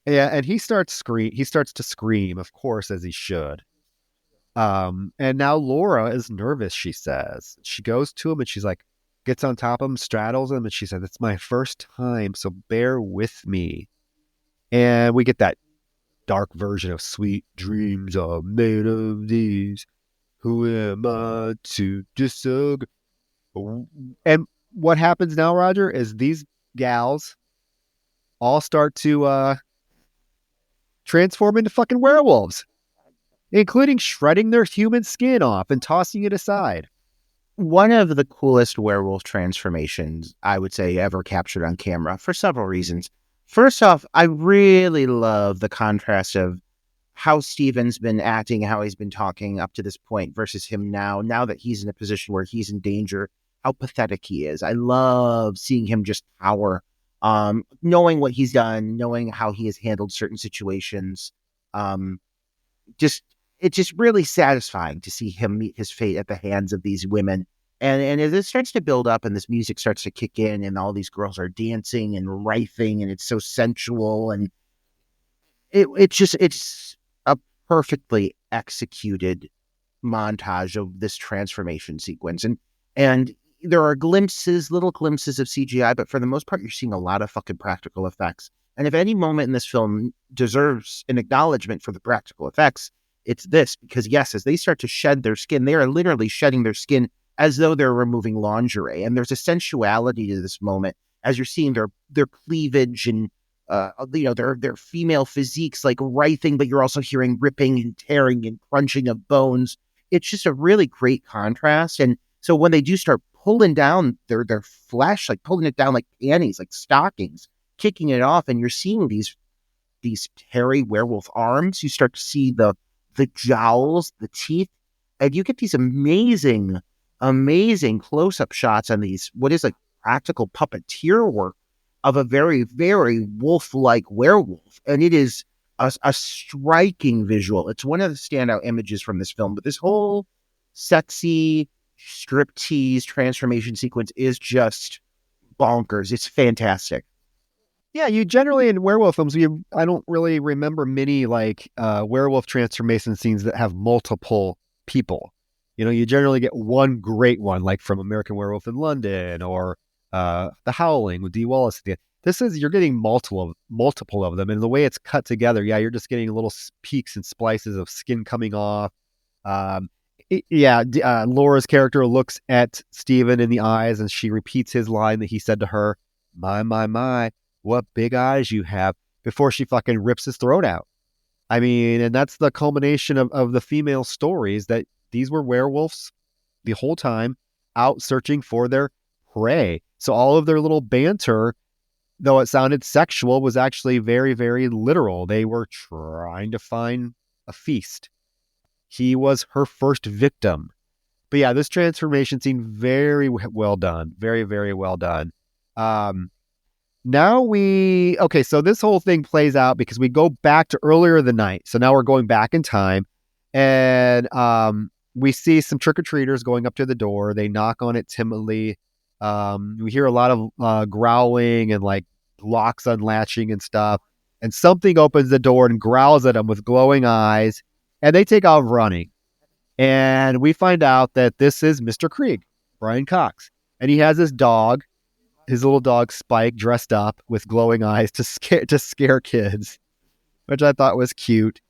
Yeah, and he starts to scream, of course, as he should. And now Laura is nervous, she says. She goes to him and she's like, gets on top of him, straddles him, and she says, it's my first time, so bear with me. And we get that dark version of sweet dreams are made of these. Who am I to disagree? And what happens now, Roger, is these gals all start to transform into fucking werewolves, including shredding their human skin off and tossing it aside. One of the coolest werewolf transformations I would say ever captured on camera for several reasons. First off, I really love the contrast of how Steven's been acting, how he's been talking up to this point versus him now that he's in a position where he's in danger, how pathetic he is. I love seeing him just power, knowing what he's done, knowing how he has handled certain situations. It's just really satisfying to see him meet his fate at the hands of these women. And as it starts to build up and this music starts to kick in and all these girls are dancing and writhing and it's so sensual and it's a perfectly executed montage of this transformation sequence. And there are little glimpses of CGI, but for the most part, you're seeing a lot of fucking practical effects. And if any moment in this film deserves an acknowledgement for the practical effects, it's this, because yes, as they start to shed their skin, they are literally shedding their skin as though they're removing lingerie. And there's a sensuality to this moment as you're seeing their cleavage and their female physiques like writhing, but you're also hearing ripping and tearing and crunching of bones. It's just a really great contrast. And so when they do start pulling down their flesh, like pulling it down like panties, like stockings, kicking it off, and you're seeing these hairy werewolf arms, you start to see the jowls, the teeth, and you get these amazing close-up shots on these, what is like practical puppeteer work of a very, very wolf-like werewolf. And it is a striking visual. It's one of the standout images from this film, but this whole sexy striptease transformation sequence is just bonkers. It's fantastic. Yeah, you generally in werewolf films, I don't really remember many like werewolf transformation scenes that have multiple people. You generally get one great one, like from American Werewolf in London or The Howling with Dee Wallace. You're getting multiple of them, and the way it's cut together, yeah, you're just getting little peaks and splices of skin coming off. Laura's character looks at Steven in the eyes, and she repeats his line that he said to her, my, what big eyes you have, before she fucking rips his throat out. I mean, and that's the culmination of the female stories, that these were werewolves the whole time out searching for their prey. So all of their little banter, though it sounded sexual, was actually very, very literal. They were trying to find a feast. He was her first victim. But yeah, this transformation seemed very well done. Very, very well done. So this whole thing plays out because we go back to earlier in the night. So now we're going back in time, and we see some trick-or-treaters going up to the door. They knock on it timidly. We hear a lot of growling and like locks unlatching and stuff. And something opens the door and growls at them with glowing eyes, and they take off running. And we find out that this is Mr. Krieg, Brian Cox, and he has his dog, his little dog Spike, dressed up with glowing eyes to scare kids, which I thought was cute.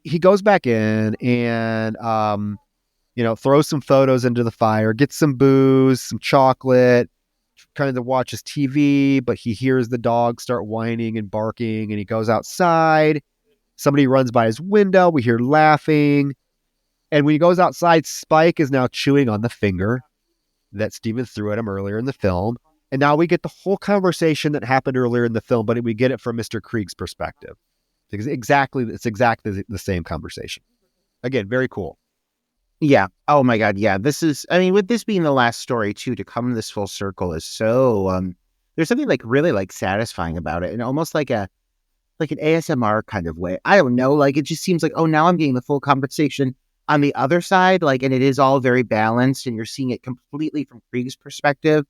He goes back in and throws some photos into the fire, gets some booze, some chocolate, kind of watches TV, but he hears the dog start whining and barking, and he goes outside. Somebody runs by his window. We hear laughing. And when he goes outside, Spike is now chewing on the finger that Steven threw at him earlier in the film. And now we get the whole conversation that happened earlier in the film, but we get it from Mr. Krieg's perspective. It's exactly the same conversation. Again, very cool. Yeah. Oh my God. Yeah. With this being the last story too, to come this full circle is so, there's something like really like satisfying about it, and almost like an ASMR kind of way. I don't know. Like, it just seems like, oh, now I'm getting the full conversation on the other side. Like, and it is all very balanced, and you're seeing it completely from Krieg's perspective.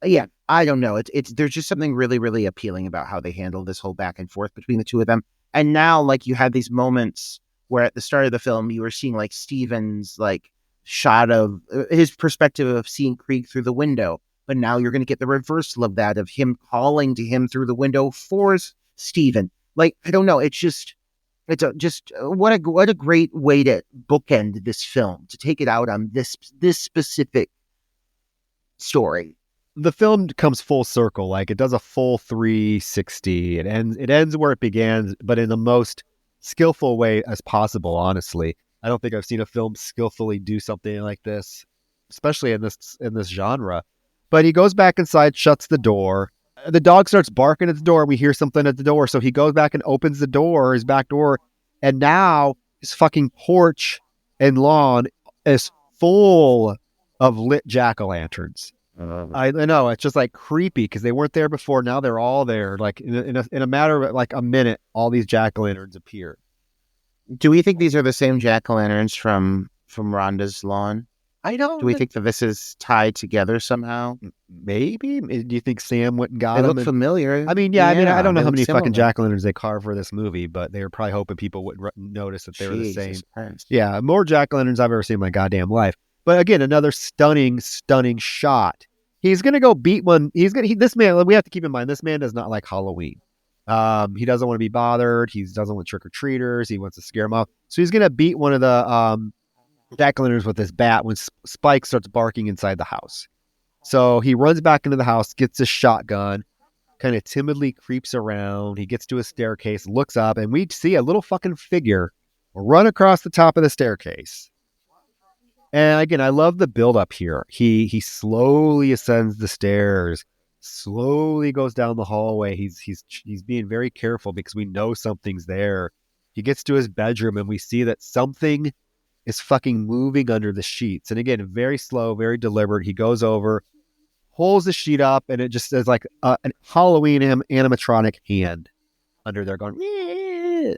Yeah. I don't know. There's just something really, really appealing about how they handle this whole back and forth between the two of them. And now, like, you had these moments where at the start of the film, you were seeing like Steven's like shot of his perspective of seeing Krieg through the window. But now you're going to get the reversal of that, of him calling to him through the window for Steven. Like, I don't know. What a great way to bookend this film, to take it out on this specific story. The film comes full circle. Like, it does a full 360. It ends where it began, but in the most skillful way as possible. Honestly, I don't think I've seen a film skillfully do something like this, especially in this genre. But he goes back inside, shuts the door. The dog starts barking at the door. We hear something at the door, so he goes back and opens the door, his back door, and now his fucking porch and lawn is full of lit jack-o'-lanterns. I know, it's just like creepy because they weren't there before. Now they're all there. Like in a matter of like a minute, all these jack-o'-lanterns appear. Do we think these are the same jack-o'-lanterns from Rhonda's lawn? I don't. Do we think that this is tied together somehow? Maybe. Do you think Sam went and got them? They look familiar. I mean, I don't know how many fucking jack-o'-lanterns they carved for this movie, but they were probably hoping people wouldn't notice that they were the same. Christ. Yeah, more jack-o'-lanterns I've ever seen in my goddamn life. But again, another stunning shot. He's gonna go beat one. This man. We have to keep in mind, this man does not like Halloween. He doesn't want to be bothered. He doesn't want trick-or-treaters. He wants to scare them off. So he's gonna beat one of the jack-o'-lanterns with his bat when Spike starts barking inside the house. So he runs back into the house, gets his shotgun, kind of timidly creeps around. He gets to a staircase, looks up, and we see a little fucking figure run across the top of the staircase. And again, I love the build up here. He slowly ascends the stairs, slowly goes down the hallway. He's being very careful because we know something's there. He gets to his bedroom and we see that something is fucking moving under the sheets. And again, very slow, very deliberate. He goes over, pulls the sheet up, and it just is like a Halloween animatronic hand under there going. Eeh.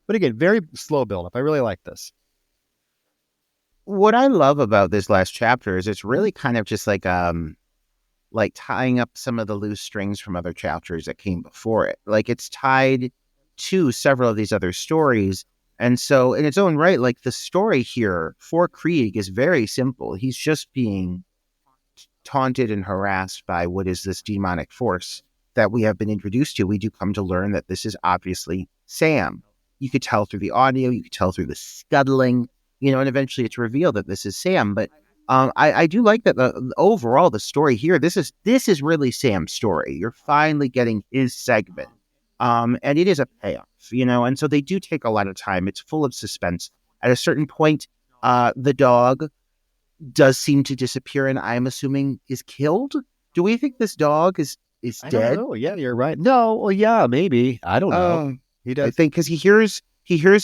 But again, very slow build up. I really like this. What I love about this last chapter is it's really kind of just like tying up some of the loose strings from other chapters that came before it. Like, it's tied to several of these other stories. And so in its own right, like, the story here for Krieg is very simple. He's just being taunted and harassed by what is this demonic force that we have been introduced to. We do come to learn that this is obviously Sam. You could tell through the audio, you could tell through the scuttling, and eventually it's revealed that this is Sam. But I do like that overall the story here, this is really Sam's story. You're finally getting his segment And it is a payoff, and so they do take a lot of time. It's full of suspense. At a certain point, the dog does seem to disappear, and I'm assuming is killed. Do we think this dog is I dead? don't know. Yeah, you're right. No, well, yeah, maybe. I don't know. He I does. think because he hears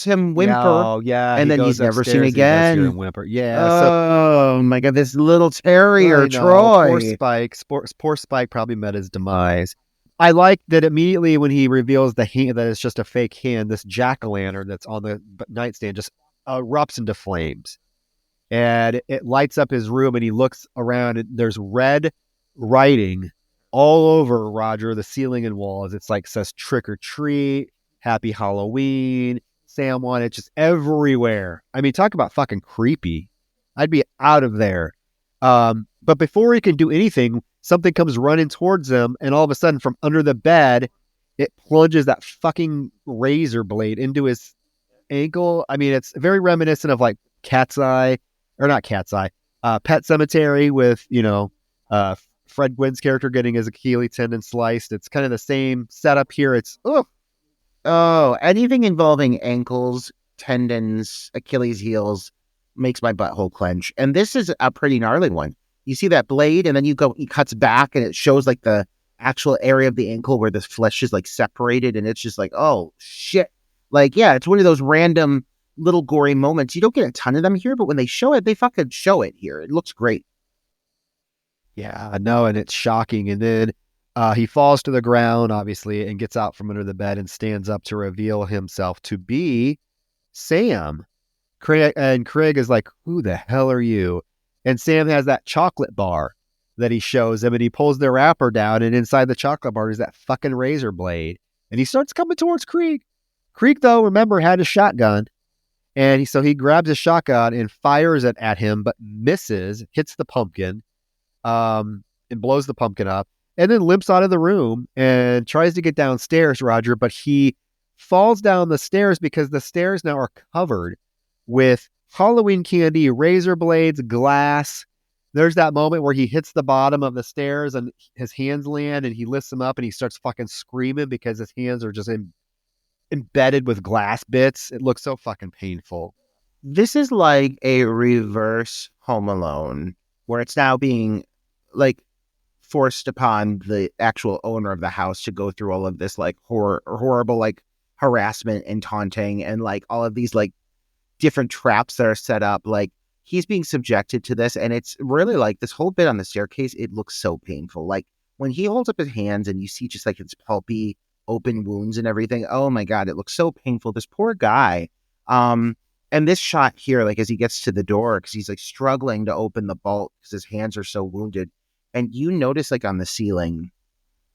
him Yeah, whimper, oh, yeah. and He then goes he's never seen upstairs and he does hear him again. whimper. Yeah. So Oh my god, this little terrier, I know. Poor Troy. Spike. Poor Spike probably met his demise. I like that immediately when he reveals the hand that it's just a fake hand, this jack-o'-lantern that's on the nightstand just erupts into flames. And it lights up his room and he looks around and there's red writing all over Roger, the ceiling and walls. It's like says trick or treat, happy Halloween, Sam one. It's just everywhere. I mean, talk about fucking creepy. I'd be out of there. But before he can do anything, something comes running towards him, and all of a sudden, from under the bed, it plunges that fucking razor blade into his ankle. I mean, it's very reminiscent of like Cat's Eye, or not Cat's Eye, Pet Cemetery with, Fred Gwynn's character getting his Achilles tendon sliced. It's kind of the same setup here. It's, Anything involving ankles, tendons, Achilles heels makes my butthole clench. And this is a pretty gnarly one. You see that blade, and then he cuts back, and it shows like the actual area of the ankle where the flesh is like separated, and it's just like, oh shit. Like, yeah, it's one of those random little gory moments. You don't get a ton of them here, but when they show it, they fucking show it here. It looks great. yeah, no, and it's shocking. And then he falls to the ground, obviously, and gets out from under the bed and stands up to reveal himself to be Sam. Craig is like, who the hell are you? And Sam has that chocolate bar that he shows him, and he pulls the wrapper down, and inside the chocolate bar is that fucking razor blade. And he starts coming towards Krieg. Krieg, though, remember, had a shotgun. And so he grabs his shotgun and fires it at him, but misses, hits the pumpkin, and blows the pumpkin up, and then limps out of the room and tries to get downstairs, Roger, but he falls down the stairs because the stairs now are covered with Halloween candy, razor blades, glass. There's that moment where he hits the bottom of the stairs and his hands land and he lifts them up and he starts fucking screaming because his hands are just embedded with glass bits. It looks so fucking painful. This is like a reverse Home Alone, where it's now being like forced upon the actual owner of the house to go through all of this like horrible like harassment and taunting and like all of these like different traps that are set up. Like, he's being subjected to this, and it's really like this whole bit on the staircase, it looks so painful. Like, when he holds up his hands and you see just like his pulpy open wounds and everything, oh my god, it looks so painful. This poor guy. And this shot here, like as he gets to the door, because he's like struggling to open the bolt because his hands are so wounded, and you notice like on the ceiling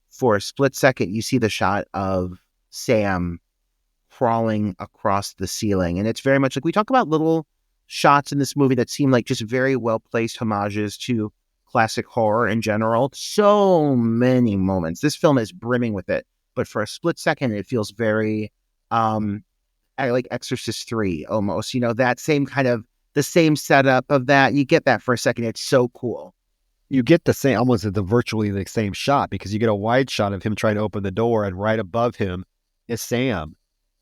for a split second, you see the shot of Sam crawling across the ceiling. And it's very much like we talk about little shots in this movie that seem like just very well-placed homages to classic horror in general. So many moments. This film is brimming with it. But for a split second, it feels very like Exorcist 3 almost. That same kind of, the same setup of that. You get that for a second. It's so cool. You get the same, almost virtually the same shot because you get a wide shot of him trying to open the door and right above him is Sam.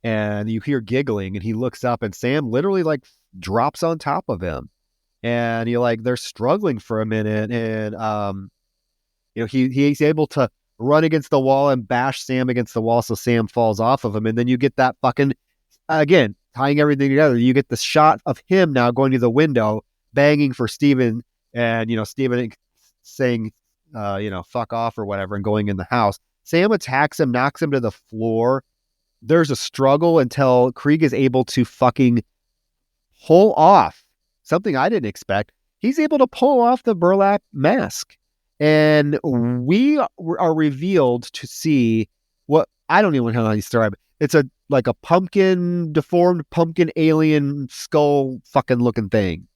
And you hear giggling and he looks up and Sam literally like drops on top of him. And you're like, they're struggling for a minute. And, he's able to run against the wall and bash Sam against the wall so Sam falls off of him. And then you get that fucking, again, tying everything together, you get the shot of him now going to the window, banging for Steven and, Steven saying, fuck off or whatever and going in the house. Sam attacks him, knocks him to the floor. There's a struggle until Krieg is able to fucking pull off something I didn't expect. He's able to pull off the burlap mask. And we are revealed to see what, I don't even know how to describe it. It's like a pumpkin, deformed pumpkin alien skull fucking looking thing.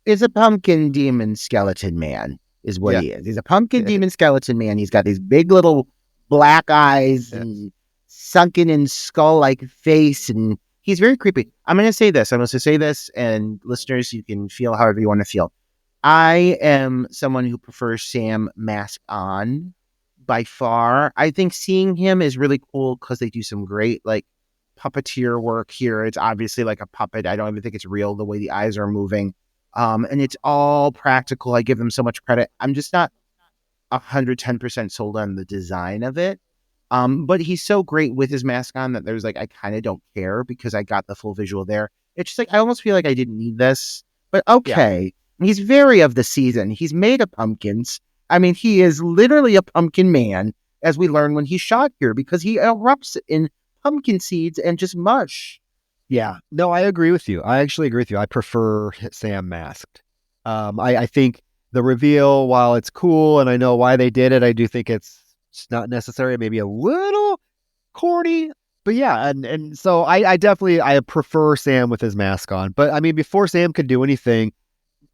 It's a pumpkin demon skeleton man is what he is. He's a pumpkin demon skeleton man. He's got these big little black eyes and sunken in skull-like face, and he's very creepy. I'm going to say this, and listeners, you can feel however you want to feel. I am someone who prefers Sam mask on by far. I think seeing him is really cool because they do some great like puppeteer work here. It's obviously like a puppet. I don't even think it's real the way the eyes are moving. And it's all practical. I give them so much credit. I'm just not 110% sold on the design of it. But he's so great with his mask on that there's like, I kind of don't care because I got the full visual there. It's just like, I almost feel like I didn't need this, but okay. Yeah. He's very of the season. He's made of pumpkins. I mean, he is literally a pumpkin man, as we learn when he's shot here, because he erupts in pumpkin seeds and just mush. Yeah. No, I agree with you. I actually agree with you. I prefer Sam masked. I think the reveal, while it's cool and I know why they did it, I do think it's not necessary, maybe a little corny. But yeah, and so I definitely I prefer Sam with his mask on. But I mean, before Sam could do anything,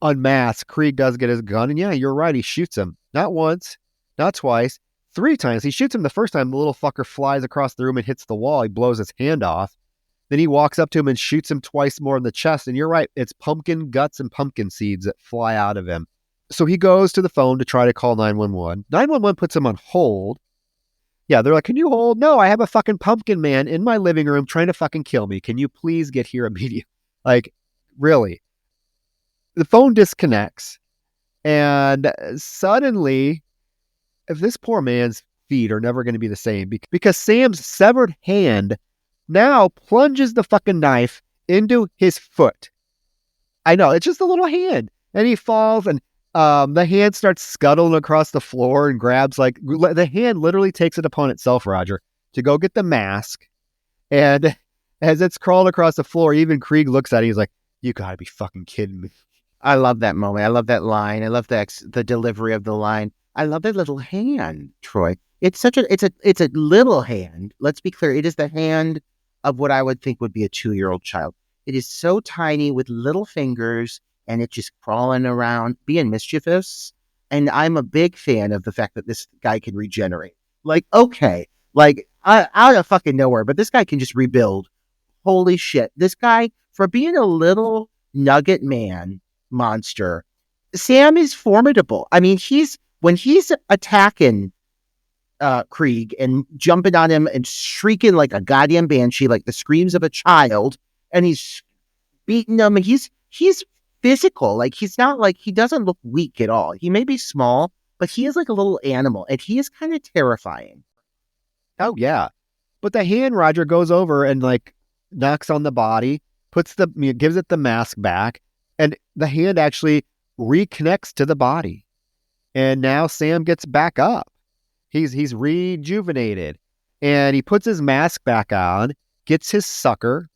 unmasked, Krieg does get his gun, and yeah, you're right, he shoots him. Not once, not twice, 3 times. He shoots him the first time, the little fucker flies across the room and hits the wall. He blows his hand off. Then he walks up to him and shoots him twice more in the chest. And you're right, it's pumpkin guts and pumpkin seeds that fly out of him. So he goes to the phone to try to call 911. 911 puts him on hold. Yeah, they're like, can you hold? No, I have a fucking pumpkin man in my living room trying to fucking kill me. Can you please get here immediately? Like, really? The phone disconnects. And suddenly, if this poor man's feet are never going to be the same, because Sam's severed hand now plunges the fucking knife into his foot. I know, it's just a little hand. And he falls, and the hand starts scuttling across the floor and grabs, like, the hand literally takes it upon itself, Roger, to go get the mask. And as it's crawled across the floor, even Krieg looks at it. He's like, you gotta be fucking kidding me. I love that moment. I love that line. I love the delivery of the line. I love that little hand, Troy. It's a little hand. Let's be clear. It is the hand of what I would think would be a 2-year-old child. It is so tiny with little fingers, and it's just crawling around, being mischievous. And I'm a big fan of the fact that this guy can regenerate. Like, okay, like out of fucking nowhere, but this guy can just rebuild. Holy shit. This guy, for being a little nugget man monster, Sam is formidable. I mean, when he's attacking Krieg and jumping on him and shrieking like a goddamn banshee, like the screams of a child, and he's beating him, and he's physical. Like, he's not like, he doesn't look weak at all. He may be small, but he is like a little animal, and he is kind of terrifying. Oh yeah. But the hand, Roger, goes over and like knocks on the body, gives it the mask back, and the hand actually reconnects to the body. And now Sam gets back up. He's rejuvenated, and he puts his mask back on, gets his sucker,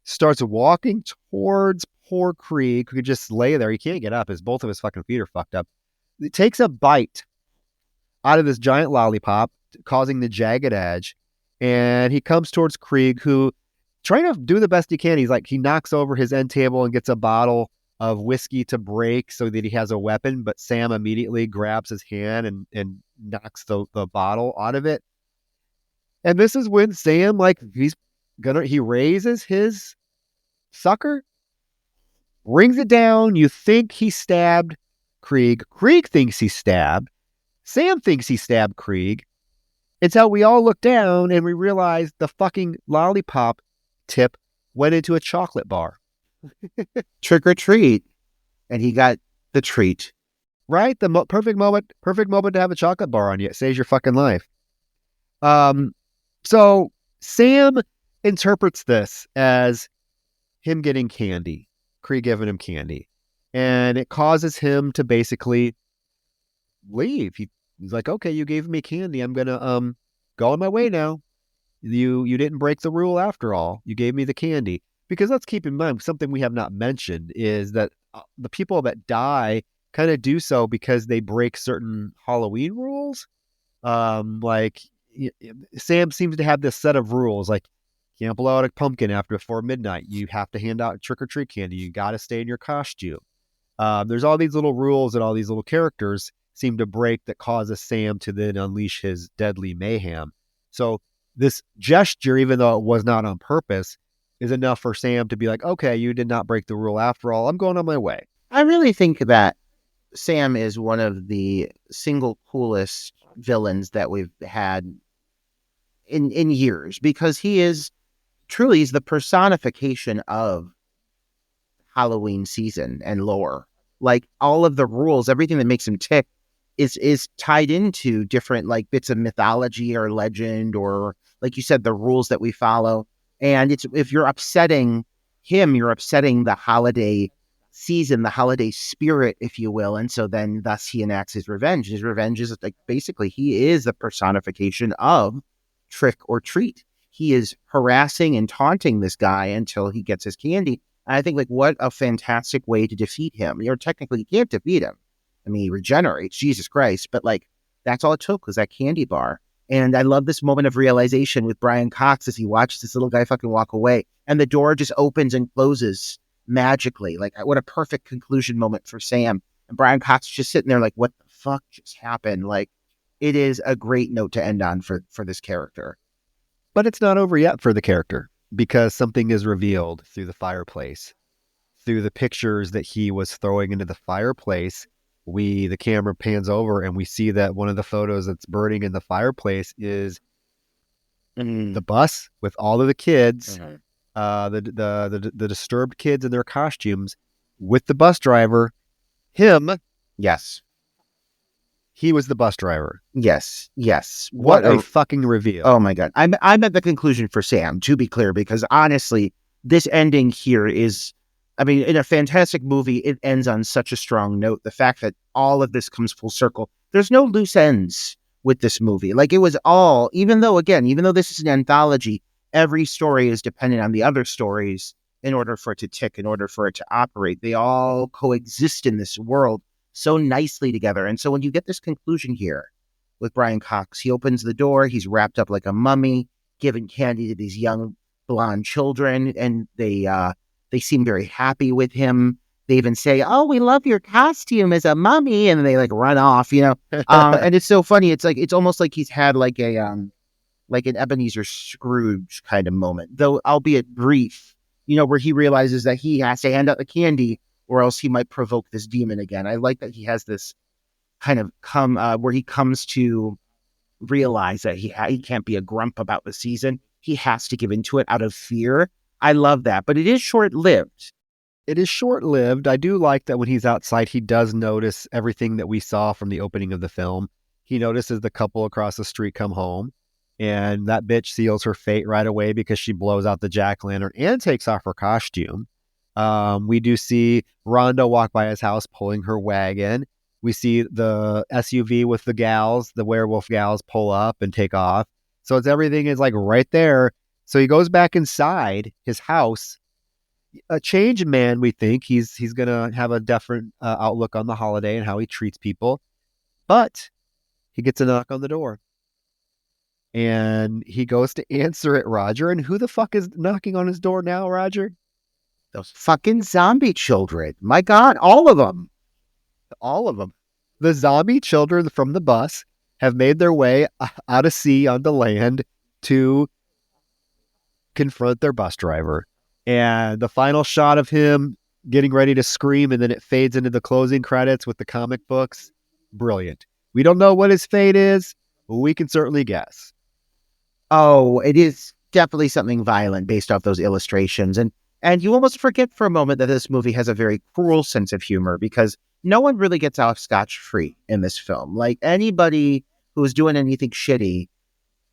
starts walking towards poor Krieg, who could just lay there. He can't get up, both of his fucking feet are fucked up. He takes a bite out of this giant lollipop, causing the jagged edge, and he comes towards Krieg, who trying to do the best he can. He knocks over his end table and gets a bottle of whiskey to break so that he has a weapon, but Sam immediately grabs his hand and knocks the bottle out of it. And this is when Sam, he raises his sucker, brings it down. You think he stabbed Krieg. Krieg thinks he stabbed. Sam thinks he stabbed Krieg. Until we all look down and we realize the fucking lollipop tip went into a chocolate bar. Trick or treat. And he got the treat. Right? The perfect moment to have a chocolate bar on you. It saves your fucking life. So Sam interprets this as him getting candy. Krieg giving him candy. And it causes him to basically leave. He's like, okay, you gave me candy. I'm going to go on my way now. You didn't break the rule after all. You gave me the candy. Because let's keep in mind, something we have not mentioned is that the people that die kind of do so because they break certain Halloween rules. Sam seems to have this set of rules, like you can't blow out a pumpkin before midnight. You have to hand out trick-or-treat candy. You got to stay in your costume. There's all these little rules that all these little characters seem to break that causes Sam to then unleash his deadly mayhem. So this gesture, even though it was not on purpose, is enough for Sam to be like, okay, you did not break the rule after all. I'm going on my way. I really think that Sam is one of the single coolest villains that we've had in years, because he is truly he's the personification of Halloween season and lore. Like all of the rules, everything that makes him tick is tied into different like bits of mythology or legend, or like you said, the rules that we follow. And it's if you're upsetting him, you're upsetting the holiday season, the holiday spirit, if you will. And so then thus he enacts his revenge. His revenge is like basically he is the personification of trick or treat. He is harassing and taunting this guy until he gets his candy. And I think like what a fantastic way to defeat him. You're technically you can't defeat him. I mean, he regenerates, Jesus Christ. But like that's all it took was that candy bar. And I love this moment of realization with Brian Cox as he watches this little guy fucking walk away. And the door just opens and closes magically. Like what a perfect conclusion moment for Sam. And Brian Cox just sitting there like, what the fuck just happened? Like it is a great note to end on for this character. But it's not over yet for the character, because something is revealed through the fireplace, through the pictures that he was throwing into the fireplace. The camera pans over and we see that one of the photos that's burning in the fireplace is the bus with all of the kids, the disturbed kids in their costumes, with the bus driver, him. Yes. He was the bus driver. Yes. What a fucking reveal. Oh my God. I'm at the conclusion for Sam, to be clear, because honestly, this ending here is, I mean, in a fantastic movie, it ends on such a strong note. The fact that all of this comes full circle. There's no loose ends with this movie. Like it was all, even though this is an anthology, every story is dependent on the other stories in order for it to tick, in order for it to operate. They all coexist in this world so nicely together. And so when you get this conclusion here with Brian Cox, he opens the door, he's wrapped up like a mummy, giving candy to these young blonde children, and they seem very happy with him. They even say, "Oh, we love your costume as a mummy," and they like run off, you know. And it's so funny. It's like it's almost like he's had like an Ebenezer Scrooge kind of moment, though albeit brief, you know, where he realizes that he has to hand out the candy or else he might provoke this demon again. I like that he has this kind of where he comes to realize that he can't be a grump about the season. He has to give into it out of fear. I love that, but it is short-lived. It is short-lived. I do like that when he's outside, he does notice everything that we saw from the opening of the film. He notices the couple across the street come home, and that bitch seals her fate right away because she blows out the jack-o'-lantern and takes off her costume. We do see Rhonda walk by his house pulling her wagon. We see the SUV with the werewolf gals pull up and take off. So everything is like right there. So he goes back inside his house, a changed man. We think he's going to have a different outlook on the holiday and how he treats people. But he gets a knock on the door. And he goes to answer it, Roger. And who the fuck is knocking on his door now, Roger? Those fucking zombie children. My God, all of them. All of them. The zombie children from the bus have made their way out of sea onto land to confront their bus driver. And the final shot of him getting ready to scream, and then it fades into the closing credits with the comic books. Brilliant. We don't know what his fate is, but we can certainly guess. Oh, it is definitely something violent based off those illustrations. And you almost forget for a moment that this movie has a very cruel sense of humor, because no one really gets off scotch-free in this film. Like anybody who is doing anything shitty,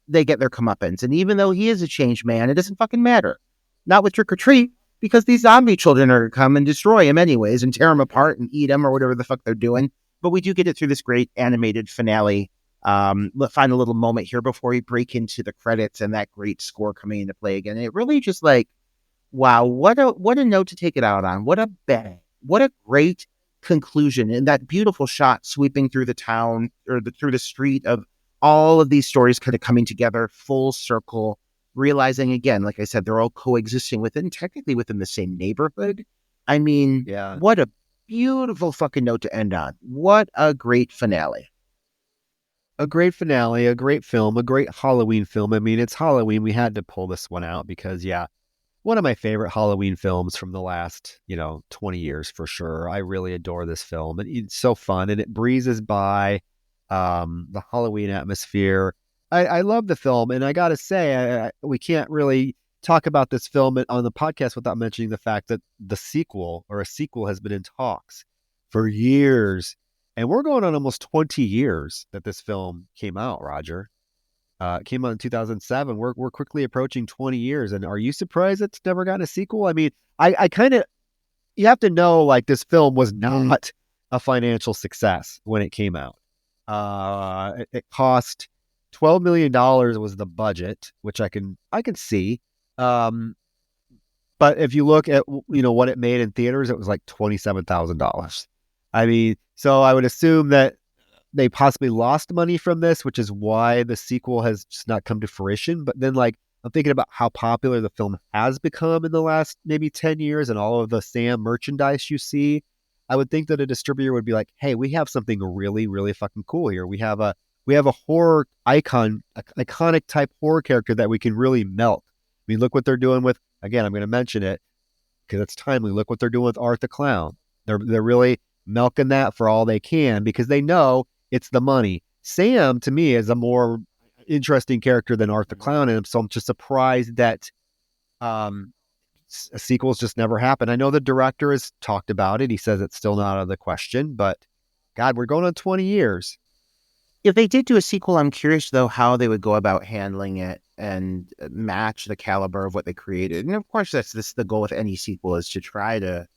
they get their comeuppance. And even though he is a changed man, it doesn't fucking matter. Not with Trick or Treat, because these zombie children are going to come and destroy him anyways and tear him apart and eat him or whatever the fuck they're doing. But we do get it through this great animated finale. Let's find a little moment here before we break into the credits and that great score coming into play again. And it really just like, wow, what a note to take it out on. What a bang. What a great conclusion. And that beautiful shot sweeping through the town or through the street of all of these stories kind of coming together full circle, realizing again, like I said, they're all coexisting technically within the same neighborhood. I mean, yeah. What a beautiful fucking note to end on. What a great finale. A great finale, a great film, a great Halloween film. I mean, it's Halloween. We had to pull this one out because, yeah, one of my favorite Halloween films from the last, 20 years for sure. I really adore this film. And it's so fun and it breezes by. the Halloween atmosphere. I love the film, and I gotta say, we can't really talk about this film on the podcast without mentioning the fact that a sequel has been in talks for years, and we're going on almost 20 years that this film came out, Roger. It came out in 2007. We're quickly approaching 20 years, and are you surprised it's never gotten a sequel? I mean, I kind of, you have to know, like, this film was not a financial success when it came out. It cost $12 million was the budget, which I can see. But if you look at, what it made in theaters, it was like $27,000. I mean, so I would assume that they possibly lost money from this, which is why the sequel has just not come to fruition. But then, like, I'm thinking about how popular the film has become in the last maybe 10 years and all of the Sam merchandise you see. I would think that a distributor would be like, hey, we have something really, really fucking cool here. We have a horror iconic type horror character that we can really milk. I mean, look what they're doing with, again, I'm going to mention it because it's timely. Look what they're doing with Art the Clown. They're really milking that for all they can because they know it's the money. Sam, to me, is a more interesting character than Art the Clown, and so I'm just surprised that sequels just never happen. I know the director has talked about it. He says it's still not out of the question, but God, we're going on 20 years. If they did do a sequel, I'm curious, though, how they would go about handling it and match the caliber of what they created. And of course, this is the goal with any sequel, is to try to,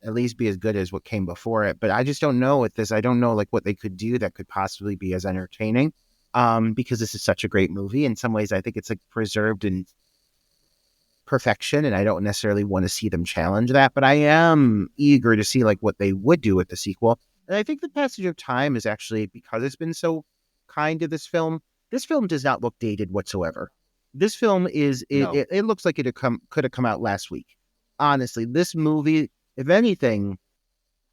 at least be as good as what came before it. But I just don't know with this. I don't know, like, what they could do that could possibly be as entertaining, because this is such a great movie. In some ways, I think it's, like, preserved in perfection, and I don't necessarily want to see them challenge that. But I am eager to see, like, what they would do with the sequel. And I think the passage of time is actually, because it's been so kind to this film does not look dated whatsoever. This film is, it looks like it could have come out last week. Honestly, this movie, if anything,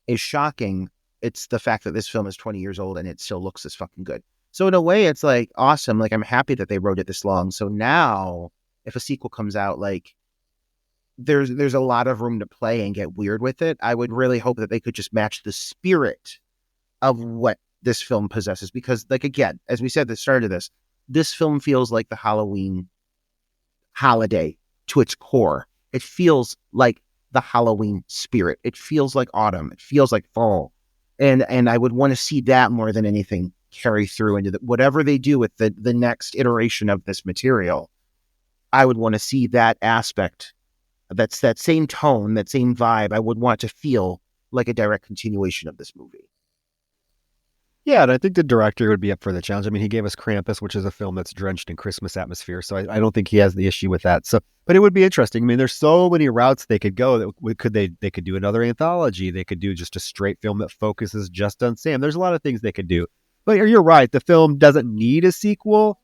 is shocking. It's the fact that this film is 20 years old and it still looks this fucking good. So in a way, it's like awesome. Like, I'm happy that they wrote it this long. So now, if a sequel comes out, like, there's a lot of room to play and get weird with it. I would really hope that they could just match the spirit of what this film possesses. Because, like, again, as we said at the start of this film feels like the Halloween holiday to its core. It feels like the Halloween spirit. It feels like autumn. It feels like fall. And I would want to see that more than anything carry through into whatever they do with the next iteration of this material. I would want to see that aspect. That's that same tone, that same vibe. I would want to feel like a direct continuation of this movie. Yeah, and I think the director would be up for the challenge. I mean, he gave us Krampus, which is a film that's drenched in Christmas atmosphere, so I don't think he has the issue with that. So, but it would be interesting. I mean, there's so many routes they could go. That they could do another anthology. They could do just a straight film that focuses just on Sam. There's a lot of things they could do. But you're right. The film doesn't need a sequel.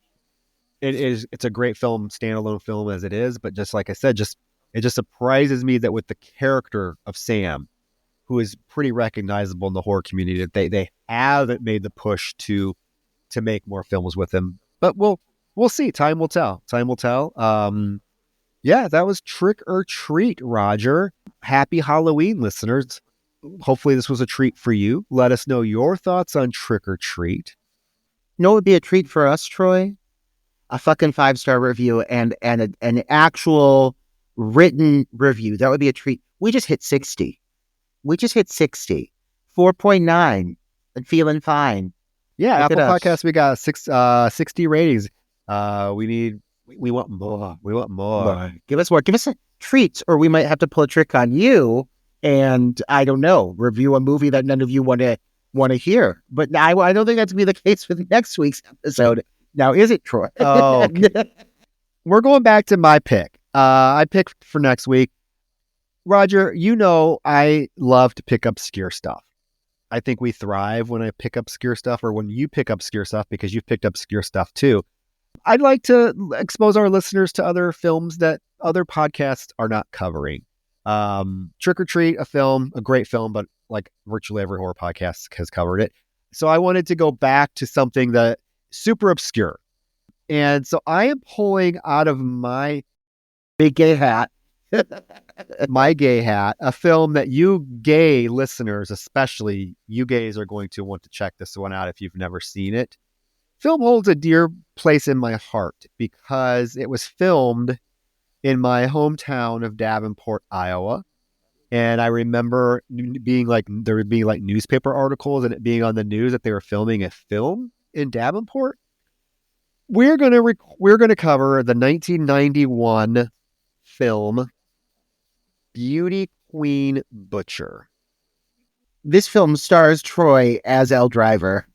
It's a great film, standalone film as it is. But just like I said, it just surprises me that with the character of Sam, who is pretty recognizable in the horror community, that they haven't made the push to make more films with him. But we'll see. Time will tell. Yeah, that was Trick or Treat, Roger. Happy Halloween, listeners. Hopefully this was a treat for you. Let us know your thoughts on Trick or Treat. It would be a treat for us, Troy? A fucking 5-star review and an actual written review. That would be a treat. We just hit 60. 4.9 and feeling fine. Yeah, Apple Podcasts, we got 60 ratings. We want more. Give us more. Give us a treat, or we might have to pull a trick on you and, I don't know, review a movie that none of you want to hear. But I don't think that's going to be the case with next week's episode. Now, is it, Troy? Oh, okay. We're going back to my pick. I picked for next week. Roger, I love to pick obscure stuff. I think we thrive when I pick up obscure stuff, or when you pick up obscure stuff, because you've picked up obscure stuff too. I'd like to expose our listeners to other films that other podcasts are not covering. Trick or Treat, a great film, but like virtually every horror podcast has covered it. So I wanted to go back to something that super obscure. And so I am pulling out of my big gay hat My Gay Hat, a film that you gay listeners, especially you gays, are going to want to check this one out if you've never seen it. Film holds a dear place in my heart because it was filmed in my hometown of Davenport, Iowa. And I remember being like, there would be like newspaper articles and it being on the news that they were filming a film in Davenport. We're gonna cover the 1991 film Beauty Queen Butcher. This film stars Troy as Elle Driver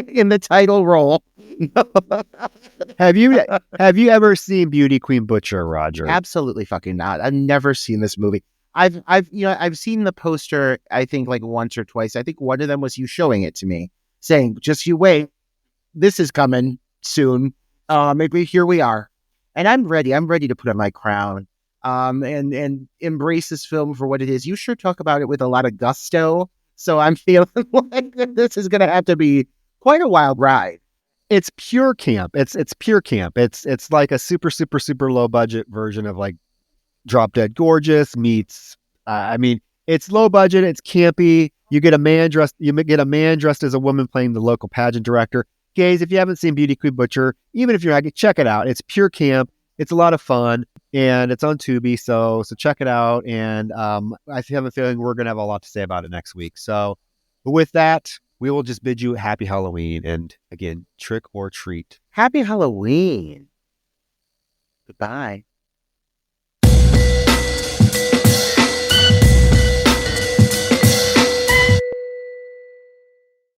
in the title role. Have you ever seen Beauty Queen Butcher, Roger? Absolutely fucking not. I've never seen this movie. I've seen the poster, I think like once or twice. I think one of them was you showing it to me, saying, just you wait, this is coming soon. Maybe here we are. And I'm ready. I'm ready to put on my crown. And embrace this film for what it is. You sure talk about it with a lot of gusto. So I'm feeling like this is gonna have to be quite a wild ride. It's pure camp. It's pure camp. It's like a super, super, super low budget version of like Drop Dead Gorgeous meets. I mean, it's low budget. It's campy. You get a man dressed as a woman playing the local pageant director. Guys, if you haven't seen Beauty Queen Butcher, even if you're not, check it out. It's pure camp. It's a lot of fun, and it's on Tubi. So check it out. And I have a feeling we're gonna have a lot to say about it next week. So with that, we will just bid you happy Halloween, and again, trick or treat. Happy Halloween. Goodbye.